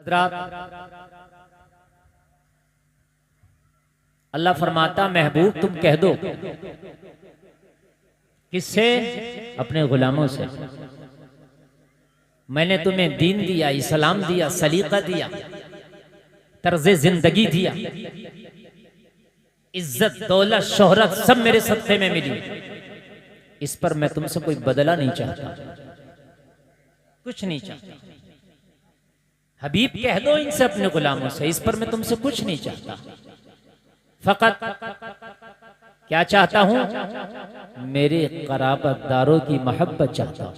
हज़रात, अल्लाह फरमाता महबूब तुम कह दो, किससे? अपने गुलामों से। मैंने तुम्हें दीन दिया, इस्लाम दिया, सलीका दिया, तर्ज़े जिंदगी दिया, इज्जत दौलत शोहरत सब मेरे सदक़े में मिली। इस पर मैं तुमसे कोई बदला नहीं चाहता, कुछ नहीं चाहता। हबीब कह दो इनसे, अपने गुलामों से, इस पर मैं तुमसे कुछ नहीं चाहता। फकत क्या चाहता हूं? मेरे क़राबतदारों की मोहब्बत चाहता हूं।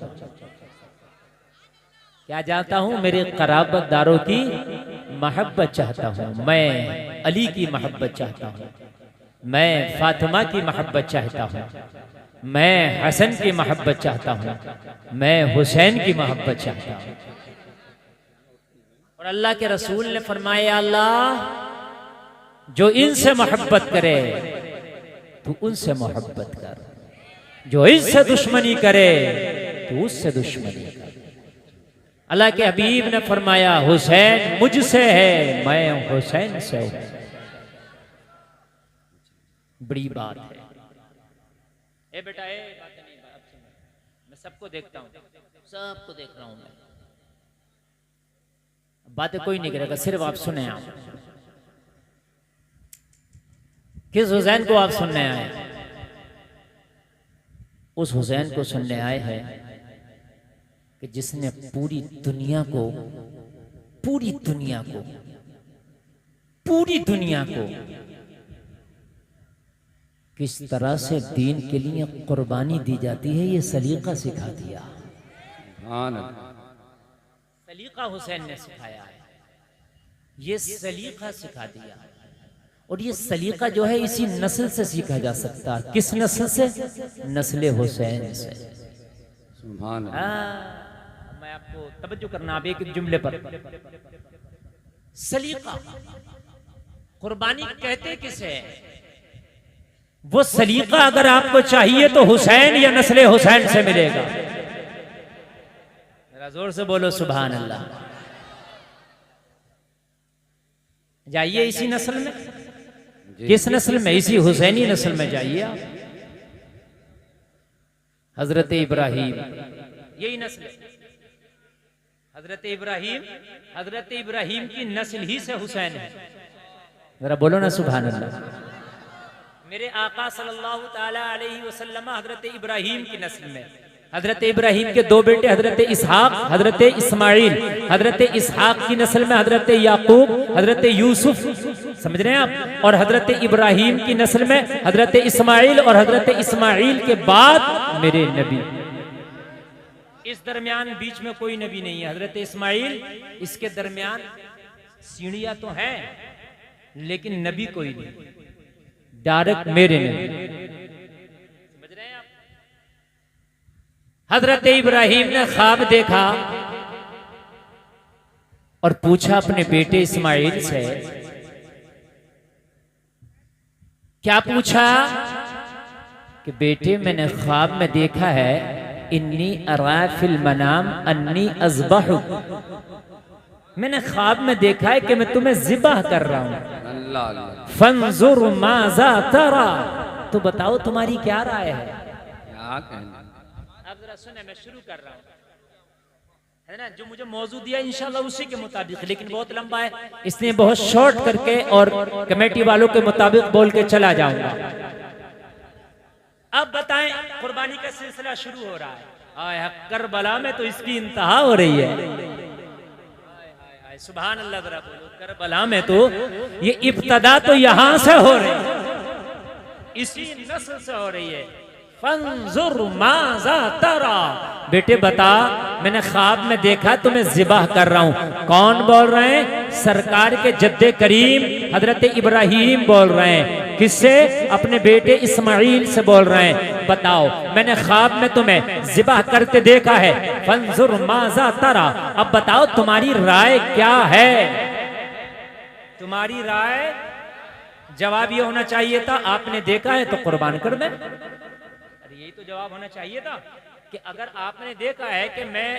क्या चाहता हूं? मेरे क़राबतदारों की मोहब्बत चाहता हूं। मैं अली की मोहब्बत चाहता हूं, मैं फातिमा की मोहब्बत चाहता हूं, मैं हसन की मोहब्बत चाहता हूं, मैं हुसैन की मोहब्बत चाहता हूं। और अल्लाह के रसूल ने फरमाया, अल्लाह जो इनसे मोहब्बत करे तो उनसे मोहब्बत कर, जो इससे दुश्मनी करे तो उससे दुश्मनी कर। अल्लाह के हबीब ने फरमाया, हुसैन मुझसे है, मैं हुसैन से हूं। बड़ी बात है। ए बेटा, ए बात नहीं, मैं सबको देखता हूं, सबको देख रहा हूं मैं। बातें कोई नहीं करेगा, सिर्फ आप सुने। आप किस हुसैन को आप सुनने आए? उस हुसैन को सुनने आए हैं कि जिसने पूरी दुनिया को पूरी दुनिया को पूरी दुनिया को किस तरह से दीन के लिए कुर्बानी दी जाती है, ये सलीका सिखा दिया। सलीका हुसैन ने सिखाया है, ये सलीका सिखा दिया। और ये सलीका जो है इसी नस्ल से सीखा जा सकता है। किस नस्ल से? नस्ल हुसैन से। मैं आपको तवज्जो करना अब एक जुमले पर। सलीका, कुर्बानी कहते किसे? वो सलीका अगर आपको चाहिए तो हुसैन या नस्ल हुसैन से मिलेगा। जरा जोर से बोलो सुभान अल्लाह। जाइए इसी नस्ल में। किस नस्ल में? इसी हुसैनी नस्ल में जाइए आप। हजरत इब्राहिम, यही नस्ल है। हजरत इब्राहिम की नस्ल ही से हुसैन है। जरा बोलो ना सुभान अल्लाह। मेरे आका सल्लल्लाहु ताला अलैहि वसल्लम हजरत इब्राहिम की नस्ल में। हजरत इब्राहिम के दो बेटे हजरत इसहाक, हजरत इस्माइल। हजरत इसहाक की नस्ल में हजरत याकूब, हजरत यूसुफ, समझ रहे हैं आप? और हजरत इब्राहिम की नस्ल में हजरत इस्माइल, और हजरत इस्माइल के बाद मेरे नबी। इस दरमियान बीच में कोई नबी नहीं है। हजरत इस्माइल, इसके दरमियान सीढ़ियां तो हैं लेकिन नबी कोई नहीं, डायरेक्ट मेरे नबी। समझ रहे हैं आप? हजरत इब्राहिम ने ख्वाब देखा और पूछा अपने बेटे इस्माइल से। क्या पूछा? कि बेटे मैंने ख्वाब में देखा है, इन्नी अरा फिल मनाम अन्नी अज़बहु। मैंने ख्वाब में देखा है कि मैं तुम्हें ज़िबाह कर रहा हूं। फंजुर माज़ा तरा, तो बताओ तुम्हारी क्या राय है? आप जरा सुने, मैं शुरू कर रहा हूं, है ना? जो मुझे मौजूद दिया इंशाल्लाह उसी के मुताबिक, लेकिन बहुत लंबा है इसलिए बहुत शॉर्ट करके और कमेटी वालों के मुताबिक बोल के चला जाऊंगा। अब बताएं, कुर्बानी का सिलसिला शुरू हो रहा है। आय करबला में तो इसकी इंतहा हो रही है। सुभान अल्लाह, जरा बोलो। करबला में तो ये इब्तदा तो यहां से हो रही है, इसी नस्ल से हो रही है। फंजुर माज़ा तरा, बेटे बता, मैंने ख्वाब में देखा तुम्हें ज़िबाह कर रहा हूं। कौन बोल रहे हैं? सरकार के जद्दे करीम हजरत इब्राहिम बोल रहे हैं। किससे? अपने बेटे इस्माइल से बोल रहे हैं। बताओ, मैंने ख्वाब में तुम्हें ज़िबाह करते देखा है। फंजुर माज़ा तरा, अब बताओ तुम्हारी राय क्या है? तुम्हारी राय, जवाब ये होना चाहिए था आपने देखा है तो कुर्बान कर दे। यही तो जवाब होना चाहिए था कि अगर आपने देखा है कि मैं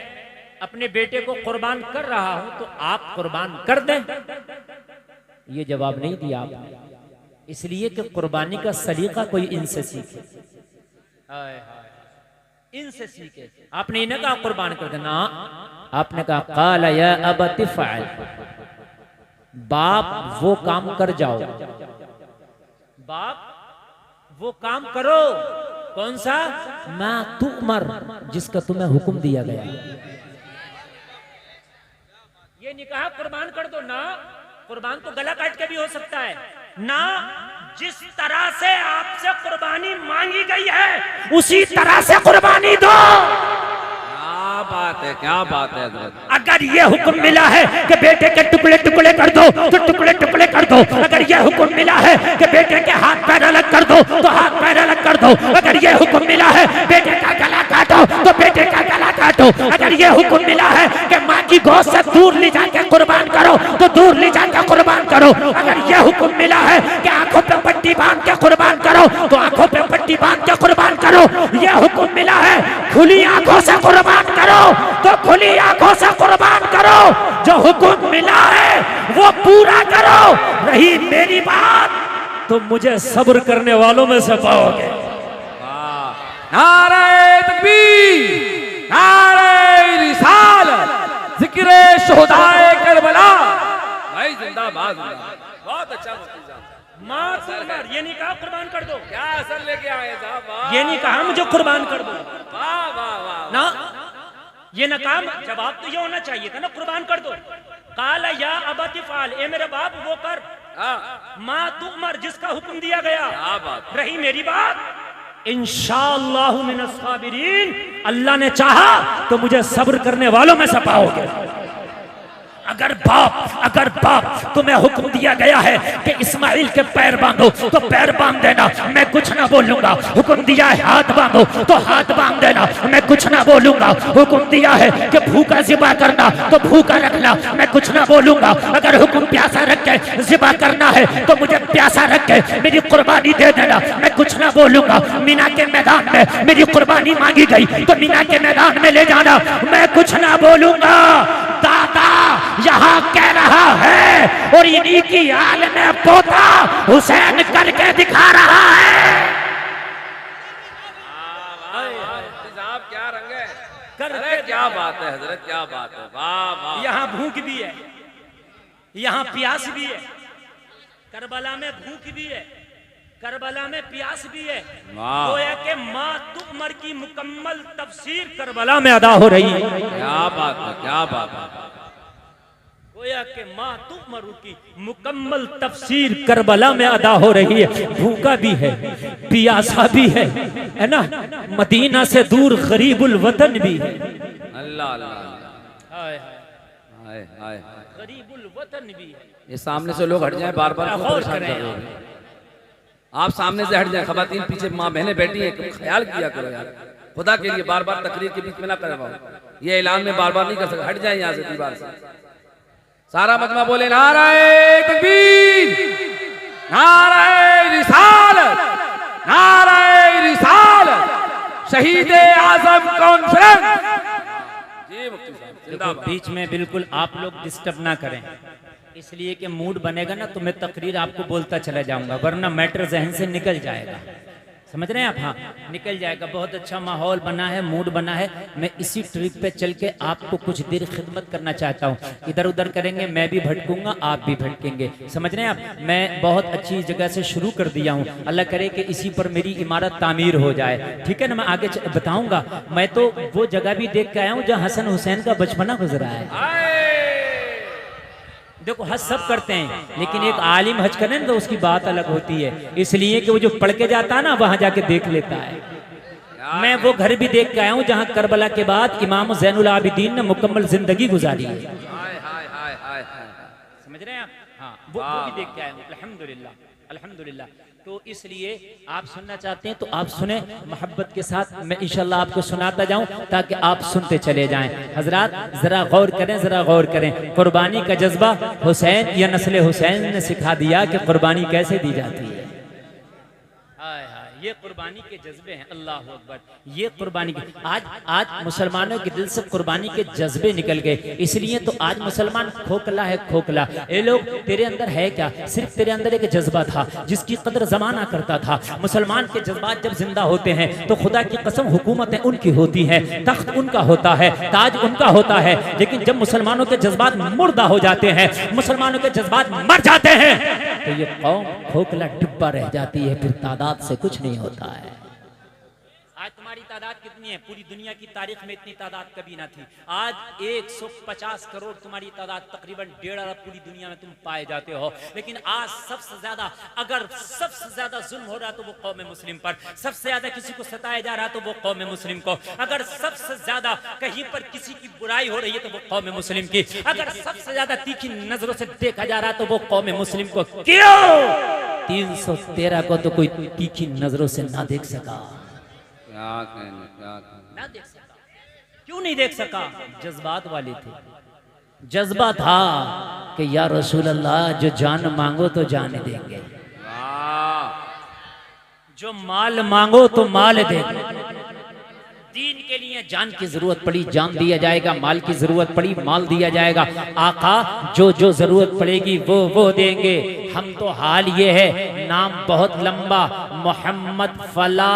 अपने बेटे को कुर्बान कर रहा हूं तो आप कुर्बान कर दें। ये जवाब नहीं दिया आपने, इसलिए कि कुर्बानी का सलीका कोई इनसे सीखे, इनसे सीखे। आपने इन्हें कहा कुर्बान कर देना, आपने कहा काला या अबति फ़अल, बाप वो काम कर जाओ, बाप वो काम करो। कौन सा? मा तुअमर, जिसका तुम्हें हुक्म दिया गया। ये नहीं कहा कुर्बान कर दो ना, कुर्बान तो गला काट के भी हो सकता है ना। जिस तरह से आपसे कुर्बानी मांगी गई है उसी तरह से कुर्बानी दो। क्या बात है, क्या बात है। अगर ये हुक्म मिला है कि बेटे के टुकड़े टुकड़े कर दो तो टुकड़े टुकड़े कर दो। अगर ये हुक्म मिला है कि बेटे के हाथ पैर अलग कर दो तो हाथ पैर अलग कर दो। अगर ये हुक्म मिला है बेटे का गला काटो तो बेटे का गला काटो। अगर ये हुक्म मिला है कि माँ की गोद से दूर ले जाकर कुर्बान करो तो दूर ले जाकर कुर्बान करो। अगर ये हुक्म मिला है कि आंखों पे पट्टी बांध के कुर्बान करो तो आंखों पे पट्टी बांध के कुर्बान करो। ये हुक्म मिला है खुली आंखों से कुर्बान करो तो खुली आंखों से कुर्बान करो। जो हुक्म मिला है वो पूरा करो। रही मेरी बात तो मुझे सब्र करने वालों में से पाओगे। नारे तकबीर, नारे रिसालत, जिक्रे शुहदाए करबला। भाई जिंदाबाद, जिंदाबाद। बहुत अच्छा मुफ्ती साहब। माँ तुअमर, ये नहीं कहा कुर्बान कर दो, क्या असर लेके आए साहब। ये नहीं कहा मुझे कुर्बान कर दो। वाह वाह वाह ना, ये ना काम। जवाब तो ये होना चाहिए था ना कुर्बान कर दो। काला या अबति फ़अल, ए मेरे बाप वो कर। माँ तुअमर, जिसका हुक्म दिया गया। क्या बात। रही मेरी बात, इंशाअल्लाहु मिनस साबिरीन, अल्लाह ने चाहा तो मुझे सब्र करने वालों में से पाओगे। अगर बाप तुम्हें हुक्म दिया गया है कि इस्माइल के पैर बांधो तो पैर बांध देना, मैं कुछ ना बोलूंगा। हुक्म दिया है हाथ बांधो तो हाथ बांध देना, मैं कुछ ना बोलूंगा। हुक्म दिया है कि भूखा ज़िबा करना तो भूखा रखना, मैं कुछ ना बोलूंगा। अगर हुक्म प्यासा रख के ज़िबा करना है तो मुझे प्यासा रख के मेरी कुर्बानी दे देना, मैं कुछ ना बोलूंगा। मीना के मैदान में मेरी कुर्बानी मांगी गई तो मीना के मैदान में ले जाना, मैं कुछ ना बोलूंगा। दादा यहाँ कह रहा है और इन्हीं की आल में पोता हुसैन करके दिखा रहा है। साहब क्या रंग है, अरे क्या बात है हजरत, क्या बात है। वाह वाह। यहाँ भूख भी है, यहाँ प्यास भी है। करबला में भूख भी है, करबला में प्यास भी है। गोया के माँ तुअमर की मुकम्मल तफसीर करबला में अदा हो रही है। क्या बात है, क्या बात है। गोया के माँ तुअमर की मुकम्मल तफसीर करबला में अदा हो रही है। भूखा भी है, प्यासा भी है ना। मदीना से दूर गरीबुल वतन भी है। अल्लाह अल्लाह, हाय हाय हाय, गरीबुल वतन भी है। ये सामने से लोग हट जाएं, बार बार परेशान कर रहे हैं। आप सामने से हट जाएं, खवातीन पीछे माँ बहनें बैठी हैं, ख्याल किया करो यार खुदा के लिए। बार बार तकरीर के बीच में ना करवाओ, ये ऐलान में बार बार नहीं कर सकते। हट जाएं यहाँ से दीवार से। सारा मजमा बोले नारे तकबीर, नारे रिसालत, नारे रिसालत, शहीद आजम कॉन्फ्रेंस। जी मुफ्ती साहब। देखो बीच में बिल्कुल आप लोग डिस्टर्ब ना करें, इसलिए कि मूड बनेगा ना तो मैं तकरीर आपको बोलता चला जाऊंगा, वरना मैटर जहन से निकल जाएगा। समझ रहे हैं आप? हाँ, निकल जाएगा। बहुत अच्छा माहौल बना है, मूड बना है। मैं इसी ट्रिप पे चल के आपको कुछ देर खिदमत करना चाहता हूँ। इधर उधर करेंगे, मैं भी भटकूंगा, आप भी भटकेंगे। समझ रहे हैं आप? मैं बहुत अच्छी जगह से शुरू कर दिया हूँ, अल्लाह करे कि इसी पर मेरी इमारत तामीर हो जाए। ठीक है ना? मैं आगे बताऊंगा। मैं तो वो जगह भी देख के आया हूँ जहाँ हसन हुसैन का बचपना गुजरा है। देखो हज सब करते हैं, लेकिन एक आलिम हज करे ना तो उसकी बात अलग होती है, इसलिए कि वो जो पढ़ के जाता है ना वहां जाके देख लेता है। मैं वो घर भी देख के आया हूँ जहाँ करबला के बाद इमाम ज़ैनुल आबिदीन ने मुकम्मल जिंदगी गुजारी है। समझ रहे हैं आप? हाँ, वो भी देख के आया हूँ। अल्हम्दुलिल्लाह, अल्हम्दुलिल्लाह। तो इसलिए आप सुनना चाहते हैं तो आप सुने मोहब्बत के साथ। मैं इंशाल्लाह आपको सुनाता जाऊं ताकि आप सुनते चले जाएं। हजरात जरा गौर करें, जरा गौर करें। कुर्बानी का जज्बा हुसैन या नस्ल हुसैन ने सिखा दिया कि कुर्बानी कैसे दी जाती है। ये कुर्बानी के जज्बे हैं। अल्लाह अकबर, ये कुर्बानी के आज मुसलमानों के दिल से कुर्बानी के जज्बे निकल गए, इसलिए तो आज मुसलमान खोखला है, खोखला। ये लोग, तेरे अंदर है क्या? सिर्फ तेरे अंदर एक जज्बा था जिसकी कदर जमाना करता था। मुसलमान के जज्बात जब जिंदा होते हैं तो खुदा की कसम हुकूमतें उनकी होती हैं, तख्त उनका होता है, ताज उनका होता है। लेकिन जब मुसलमानों के जज्बात मुर्दा हो जाते हैं, मुसलमानों के जज्बात मर जाते हैं, तो ये कौम खोखला डिब्बा रह जाती है, फिर तादाद से कुछ नहीं होता है। आज तुम्हारी तादाद कितनी है? पूरी दुनिया की तारीख में इतनी तादाद कभी ना थी। आज 150 करोड़ तुम्हारी तादाद, तकरीबन 1.5 अरब पूरी दुनिया में तुम पाए जाते हो। लेकिन आज सबसे ज्यादा, अगर सबसे ज्यादा जुल्म हो रहा तो वो कौम मुस्लिम पर, सबसे ज्यादा किसी को सताया जा रहा तो वो कौम मुस्लिम को, अगर सबसे ज्यादा कहीं पर किसी की बुराई हो रही है तो वो कौम मुस्लिम की, अगर सबसे ज्यादा तीखी नजरों से देखा जा रहा तो वो कौम मुस्लिम को। क्यों? 313 को तो कोई तीखी नजरों से ना देख सका, ना देख सका। क्यों नहीं देख सका? जज्बात वाले थे। जज्बा था कि या रसूल अल्लाह, जो जान मांगो तो जान देंगे, जो माल मांगो तो माल देंगे। दीन के लिए जान की जरूरत पड़ी जान दिया जाएगा, माल की जरूरत पड़ी माल दिया जाएगा। आका जो जो जरूरत पड़ेगी वो देंगे। हम तो हाल ये है, नाम बहुत लंबा, मोहम्मद फला,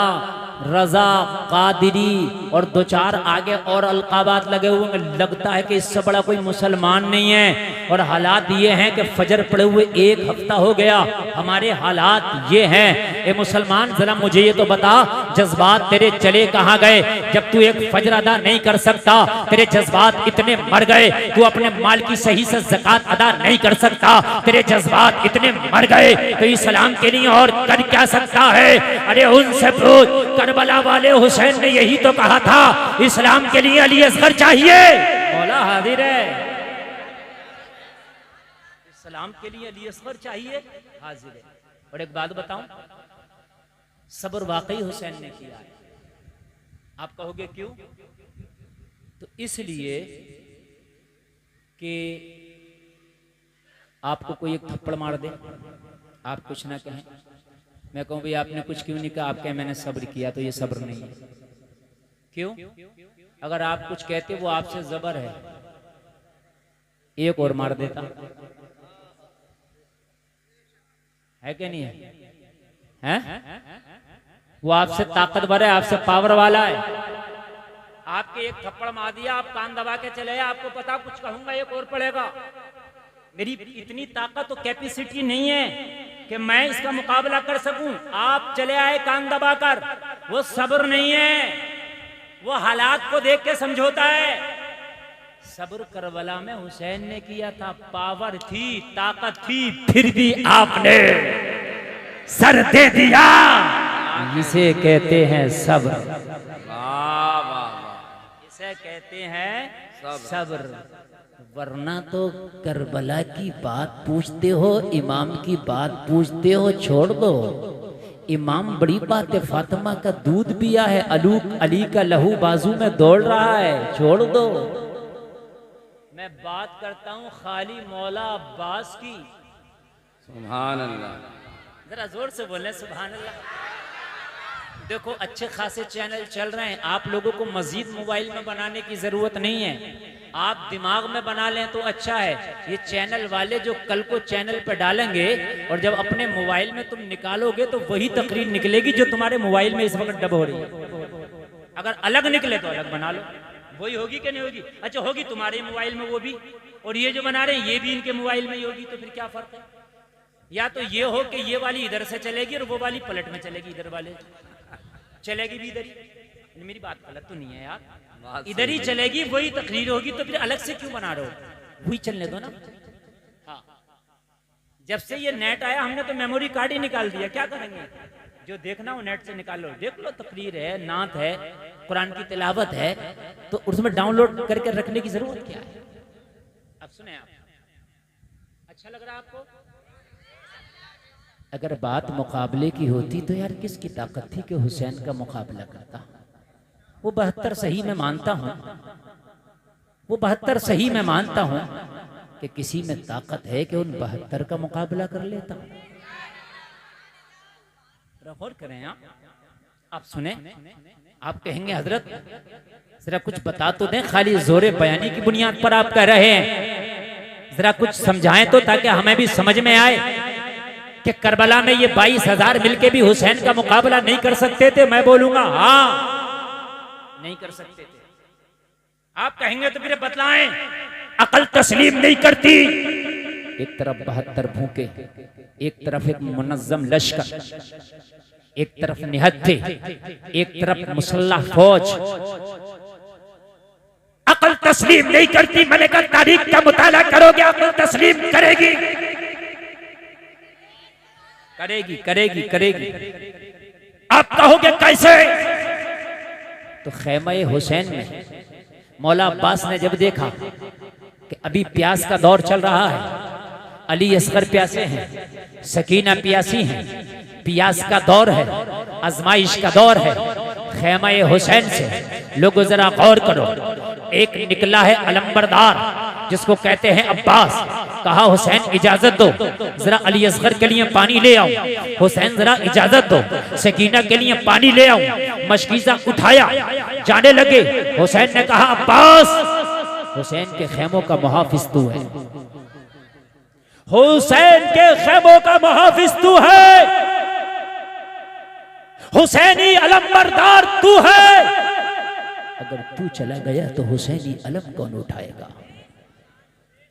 रजा, कादिरी और 2-4 आगे और अलकाबात लगे हुए। लगता है कि इससे बड़ा कोई मुसलमान नहीं है। और हालात ये हैं कि फजर पड़े हुए 1 हफ्ता हो गया। हमारे हालात ये हैं। ए मुसलमान, जरा मुझे ये तो बता, जज्बात तेरे चले कहाँ गए? जब तू एक फजर अदा नहीं कर सकता, तेरे जज्बात इतने मर गए, तू अपने माल की सही से ज़कात अदा नहीं कर सकता, तेरे जज्बात इतने मर गए, तो इस्लाम के लिए और कर क्या सकता है? अरे उनसे पूछ, करबला वाले हुसैन ने यही तो कहा था, इस्लाम के लिए अली असगर चाहिए। मौला हाजिर है, इस्लाम के लिए अली असगर चाहिए, हाजिर है। और एक बात बताऊं, सब्र वाकई हुसैन ने किया है। आप कहोगे क्यों? तो इसलिए कि आपको कोई एक थप्पड़ मार दे, आप कुछ ना कहें, मैं कहूं भाई आपने कुछ क्यों नहीं कहा, आप कहें मैंने सब्र किया, तो ये सब्र नहीं है। क्यों? अगर आप कुछ कहते वो आपसे जबर है, एक और मार देता, है कि नहीं है? वो आपसे ताकतवर है, आपसे पावर वाला है। आपके एक थप्पड़ मार दिया, आप कान दबा के चले, आपको पता कुछ कहूंगा एक और पड़ेगा। मेरी इतनी ताकत और कैपेसिटी नहीं है कि मैं इसका मुकाबला कर सकूं। आप चले आए कान दबाकर, वो सब्र नहीं है, वो हालात को देख के समझौता है। सब्र करबला में हुसैन ने किया था, पावर थी, ताकत थी, फिर भी आपने सर दे दिया। इसे कहते हैं सब्र, इसे कहते हैं सब्र। वरना तो करबला की बात पूछते हो, इमाम की बात पूछते हो, छोड़ दो। इमाम बड़ी बात है, फातिमा का दूध पिया है, अली का लहू बाजू में दौड़ रहा है, छोड़ दो। मैं बात करता हूँ खाली मौला अब्बास की। सुभान अल्लाह, जरा जोर से बोले सुभान अल्लाह। देखो अच्छे खासे चैनल चल रहे हैं, आप लोगों को मजीद मोबाइल में बनाने की जरूरत नहीं है, आप दिमाग में बना लें तो अच्छा है। ये चैनल वाले जो कल को चैनल पर डालेंगे और जब अपने मोबाइल में तुम निकालोगे तो वही तकरीर निकलेगी जो तुम्हारे मोबाइल में इस वक्त डब हो रही है। अगर अलग निकले तो अलग बना लो, वही होगी कि नहीं होगी? अच्छा होगी तुम्हारे मोबाइल में वो भी, और ये जो बना रहे हैं ये भी इनके मोबाइल में ही होगी, तो फिर क्या फर्क है? या तो ये हो कि ये वाली इधर से चलेगी और वो वाली पलट में चलेगी, इधर वाले चलेगी भी इधर ही। मेरी बात गलत तो नहीं है यार? इधर ही चलेगी, वही तकरीर होगी, तो फिर अलग से क्यों बना रहे हो? वही चलने दो ना। हाँ, जब से ये नेट आया हमने तो मेमोरी कार्ड ही निकाल दिया, क्या करेंगे? जो देखना हो नेट से निकाल लो, देख लो, तकरीर है, नात है, कुरान की तिलावत है, तो उसमें डाउनलोड करके रखने की जरूरत क्या है? अब सुने आप, अच्छा लग रहा है आपको? अगर बात मुकाबले की होती तो यार किसकी ताकत थी कि हुसैन का मुकाबला करता? वो 72 सही में मानता हूं, वो 72 सही में मानता हूं कि किसी में ताकत है कि उन 72 का मुकाबला कर लेता। गौर करें आप। आप सुने, आप कहेंगे हजरत जरा कुछ बता तो दें, खाली जोरे बयानी की बुनियाद पर आप कह रहे हैं, जरा कुछ समझाएं तो ताकि हमें भी समझ में आए कि करबला में ये 22,000 मिलके भी हुसैन का मुकाबला नहीं कर सकते थे। मैं बोलूंगा हाँ, नहीं कर सकते थे। आप कहेंगे तो फिर बतलाएं, अकल तस्लीम नहीं करती। एक तरफ 72 भूखे, एक तरफ एक मुनज्जम लश्कर, एक तरफ निहत्थे, एक तरफ मुसल्लह फौज, अकल तस्लीम नहीं करती। मैंने कहा तारीख का मुताला करोगे, अकल तस्लीम करेगी, करेगी करेगी करेगी। आप कहोगे कैसे? तो खैमा हुसैन में मौला अब्बास ने जब देखा कि अभी प्यास का दौर चल रहा है, अली असगर प्यासे हैं, सकीना प्यासी हैं, प्यास का दौर है, आजमाइश का दौर है। खैमा हुसैन से लोगों जरा गौर करो, एक निकला है अलंबरदार जिसको कहते हैं अब्बास। कहा हुसैन इजाजत दो, जरा अली असगर के लिए पानी ले आओ। हुसैन जरा इजाजत दो, सकीना के लिए पानी ले आओ। मशकीज़ा उठाया, जाने लगे। हुसैन ने कहा अब्बास, हुसैन के खेमों का मुहाफिज तू है, हुसैन के खेमों का मुहाफिज तू है, हुसैनी अलंबरदार तू है। अगर तू चला गया तो हुसैनी अलम कौन उठाएगा?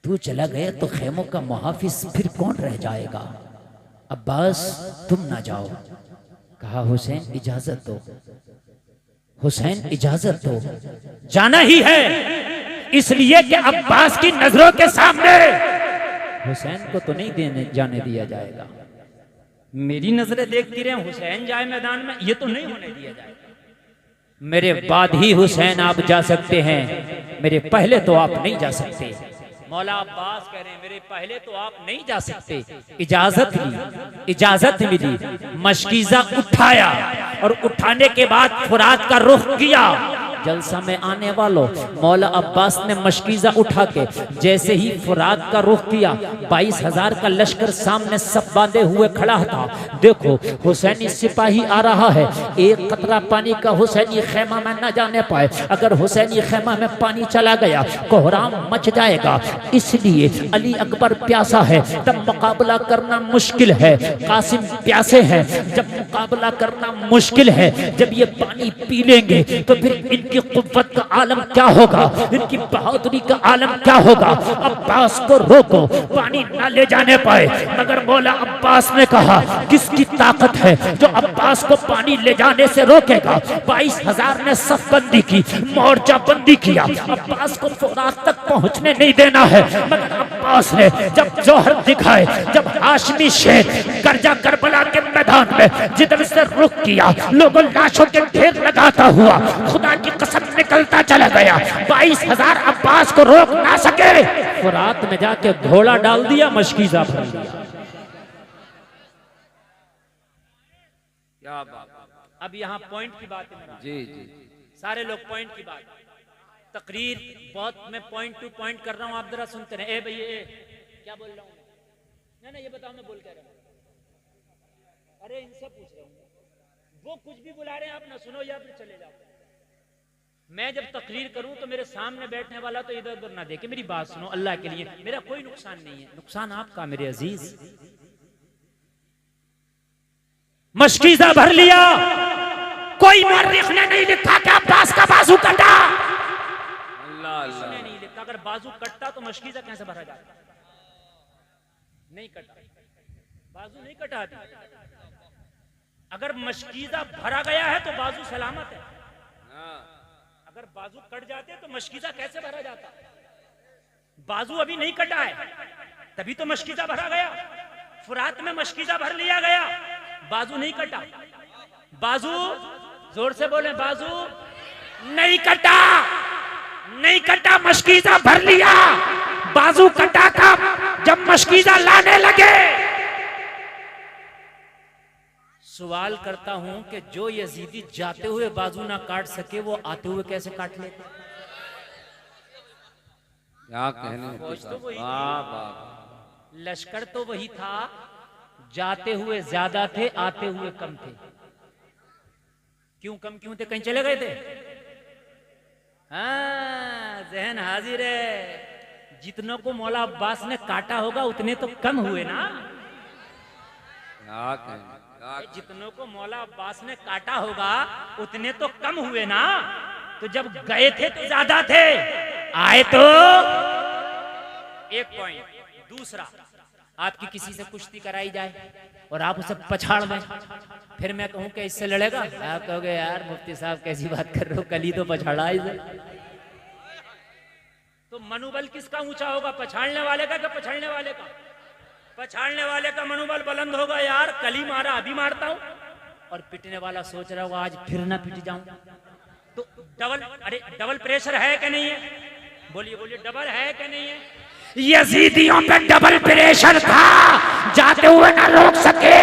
तू चला गया तो खेमों का मुहाफिज फिर कौन रह जाएगा? अब्बास तुम ना जाओ। कहा हुसैन इजाजत दो, हुसैन इजाजत दो। जाना ही है, इसलिए कि अब्बास की नजरों के सामने हुसैन को तो नहीं जाने दिया जाएगा। मेरी नजरें देखती रहे हुसैन जाए मैदान में, ये तो नहीं होने दिया जाएगा। मेरे बाद ही हुसैन आप जा सकते हैं, मेरे पहले तो आप नहीं जा सकते। मौला अब्बास कह रहे हैं मेरे पहले तो आप नहीं जा सकते। इजाजत ली, इजाजत मिली, मशकीज़ा उठाया और उठाने के बाद फुरात का रुख किया। जलसा में आने वालों, मौला अब्बास ने मशकीज़ा उठा के जैसे ही फुरात का रुख किया, 22,000 का लश्कर सामने सब बांधे हुए खड़ा था। देखो हुसैनी सिपाही आ रहा है, एक कतरा पानी का हुसैनी खेमा में न जाने पाए। अगर हुसैनी खेमा में पानी चला गया कोहराम मच जाएगा, इसलिए अली अकबर प्यासा है, तब मुकाबला करना मुश्किल है। कासिम प्यासे हैं, जब मुकाबला करना मुश्किल है। जब ये पानी पी लेंगे तो फिर इनकी कुव्वत का आलम क्या होगा, इनकी बहादुरी का आलम क्या होगा। अब्बास को रोको, पानी ना ले जाने पाए। मगर मौला अब्बास ने कहा किसकी ताकत है जो अब्बास को पानी ले जाने से रोकेगा? 22,000 ने सफबंदी की, मोर्चा बंदी किया, अब्बास को फुरात तक पहुंचने नहीं देना है। मगर अब्बास ने जब जोहर दिखाए, जब हाशमी शेर करजा करबला के मैदान में जिधर से रुख किया, लोगों लाशों के ढेर लगाता हुआ खुदा की कसम निकलता चला गया। 22,000 अब्बास को रोक ना सके। फुरात में जाके घोड़ा डाल दिया, मशकीज़ा भर दिया। क्या बात। अब यहाँ पॉइंट की बात है जी जी, सारे लोग पॉइंट की बात। तकरीर बहुत मैं पॉइंट टू पॉइंट कर रहा हूँ, आप जरा सुनते रहे। ए भैया क्या बोल रहा हूँ ना, ना ये बताओ मैं बोल क्या रहा हूँ? अरे इनसे पूछ रहा हूँ, वो कुछ भी बुला रहे हैं आप ना सुनो या फिर चले जाओ। मैं जब तकरीर करूं तो मेरे सामने बैठने वाला तो इधर उधर ना देखे, मेरी बात सुनो अल्लाह के लिए। मेरा कोई नुकसान नहीं है, नुकसान आपका मेरे अजीज। मशकीज़ा भर लिया, कोई मौर्रिख ने नहीं लिखा कि अब्बास का बाजू कटा। किसने नहीं लिखा। अगर बाजू कटता तो मशकीज़ा कैसे भरा जाता? नहीं कटा, बाजू नहीं कटा। अगर मशकीज़ा भरा गया है तो बाजू सलामत है। अगर बाजू कट जाते तो मशकीज़ा कैसे भरा जाता? बाजू अभी नहीं कटा है, तभी तो मशकीज़ा भरा गया। फुरात में मशकीज़ा भर लिया गया, बाजू नहीं कटा। बाजू जोर से बोले, बाजू नहीं कटा, नहीं कटा, मशकीज़ा भर लिया। बाजू कटा कब? जब मशकीज़ा लाने लगे। सवाल करता हूं कि जो यजीदी जाते हुए बाजू ना काट सके वो आते हुए कैसे काट लेते? क्या कहने। तो वही, लश्कर तो वही था, जाते हुए ज्यादा थे, आते हुए कम थे। क्यों कम क्यों थे, कहीं चले गए थे? हाँ, जहन हाजिर है। जितनों को मौला अब्बास ने काटा होगा उतने तो कम हुए ना। जितनों को मौला अब्बास ने काटा होगा उतने तो कम हुए ना। तो जब गए थे तो ज्यादा थे, आए तो एक पॉइंट। दूसरा, आपकी किसी से कुश्ती कराई जाए और आप उसे पछाड़ दें, फिर मैं कहूं कि इससे लड़ेगा, आप कहोगे यार मुफ्ती साहब कैसी बात कर रहे हो, कल ही तो पछाड़ा इसे। तो मनोबल किसका ऊंचा होगा, पछाड़ने वाले का कि पछाड़ने वाले का? पछाड़ने वाले का मनोबल बुलंद होगा, यार कल ही मारा अभी मारता हूं। और पिटने वाला सोच रहा होगा आज फिर ना पिट जाऊं। तो डबल प्रेशर है कि नहीं है? बोलिए बोलिए, डबल है कि नहीं है? यजीदियों पे डबल प्रेशर था, जाते हुए ना रोक सके,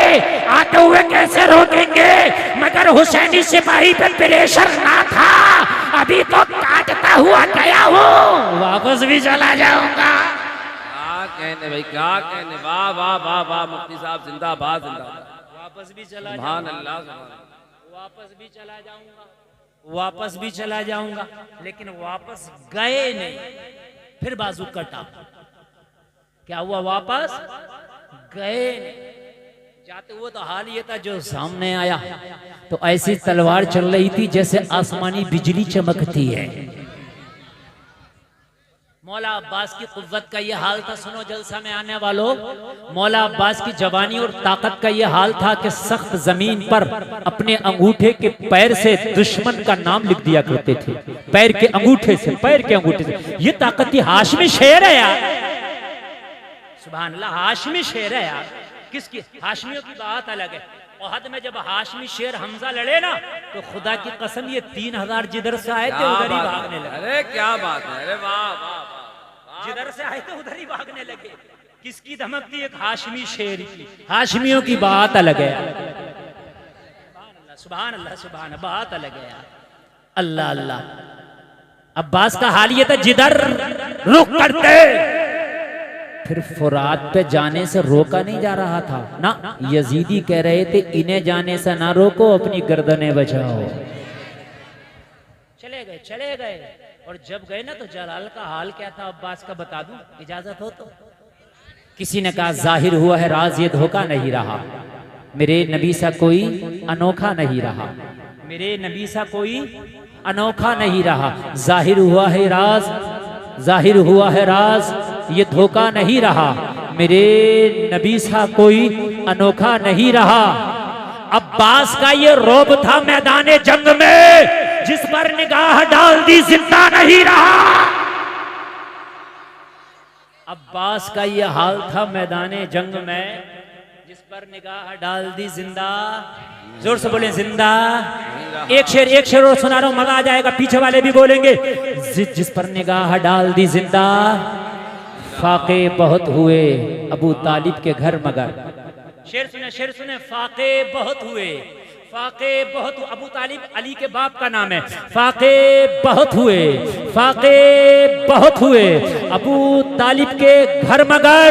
आते हुए कैसे रोकेंगे? मगर हुसैनी सिपाही पे प्रेशर ना था, अभी तो काटता हुआ गया हूँ, वापस भी चला जाऊंगा। क्या कहने भाई, क्या कहने, वाह वाह वाह वाह, मुफ्ती साहब जिंदाबाद जिंदाबाद। वापस भी चला सुभान जाऊंगा, अल्लाह, वापस भी चला जाऊंगा, वापस भी चला जाऊंगा। लेकिन वापस गए नहीं, फिर बाजू कटा। क्या हुआ? वापस गए नहीं। जाते हुए तो हाल ये था जो सामने आया तो ऐसी तलवार चल रही थी जैसे आसमानी बिजली चमकती है। मौला अब्बास की कुव्वत का ये हाल था। सुनो जलसा में आने वालों, मौला अब्बास की जवानी और ताकत का ये हाल था कि सख्त जमीन पर अपने अंगूठे के पैर से दुश्मन का नाम लिख दिया करते थे। पैर के अंगूठे से, पैर के अंगूठे से। ये ताकत थी। हाशमी शेर है यार, सुभान अल्लाह, हाशमी शेर है यार। किसकी? हाशमियों की बात अलग है। ओहद में जब हाशमी शेर हमजा लड़े ना, तो खुदा की कसम ये 3000 जिधर से आए थे उधर ही भागने लगे। अरे क्या बात है, अरे वाह वाह वाह, जिधर से आए थे उधर ही भागने लगे। किसकी धमक थी? एक हाशमी शेर की। हाशमियों की बात अलग है, सुभान अल्लाह सुभान अल्लाह, बात अलग है यार। अल्लाह अल्लाह। अब्बास का हाल ये था जिधर रुख करते, फिर फुरात पे जाने से रोका नहीं जा रहा था ना। यजीदी कह रहे थे इन्हें जाने से ना रोको, अपनी गर्दनें बचाओ। चले गए। और जब गए ना तो जलाल का हाल क्या था अब्बास का बता दूं, इजाजत हो तो? किसी ने कहा जाहिर हुआ है राज ये धोखा नहीं रहा, मेरे नबी सा कोई अनोखा नहीं रहा, मेरे नबी सा कोई अनोखा नहीं रहा। जाहिर हुआ है राज, जाहिर हुआ है राज ये धोखा नहीं रहा, मेरे नबी सा कोई अनोखा नहीं रहा। अब्बास का ये रौब था मैदाने जंग में, जिस पर निगाह डाल दी जिंदा नहीं रहा। अब्बास का ये हाल था मैदाने जंग में, जिस पर निगाह डाल दी जिंदा, जोर से बोले जिंदा। एक शेर और सुना रहा हूं, मजा आ जाएगा, पीछे वाले भी बोलेंगे। जिस पर निगाह डाल दी जिंदा, फाके बहुत हुए अबू तालिब के घर मगर। शेर सुने, फाके बहुत हुए, फाके बहुत। अबू तालिब अली के बाप का नाम है। फाके बहुत हुए, फाके बहुत हुए अबू तालिब के घर मगर,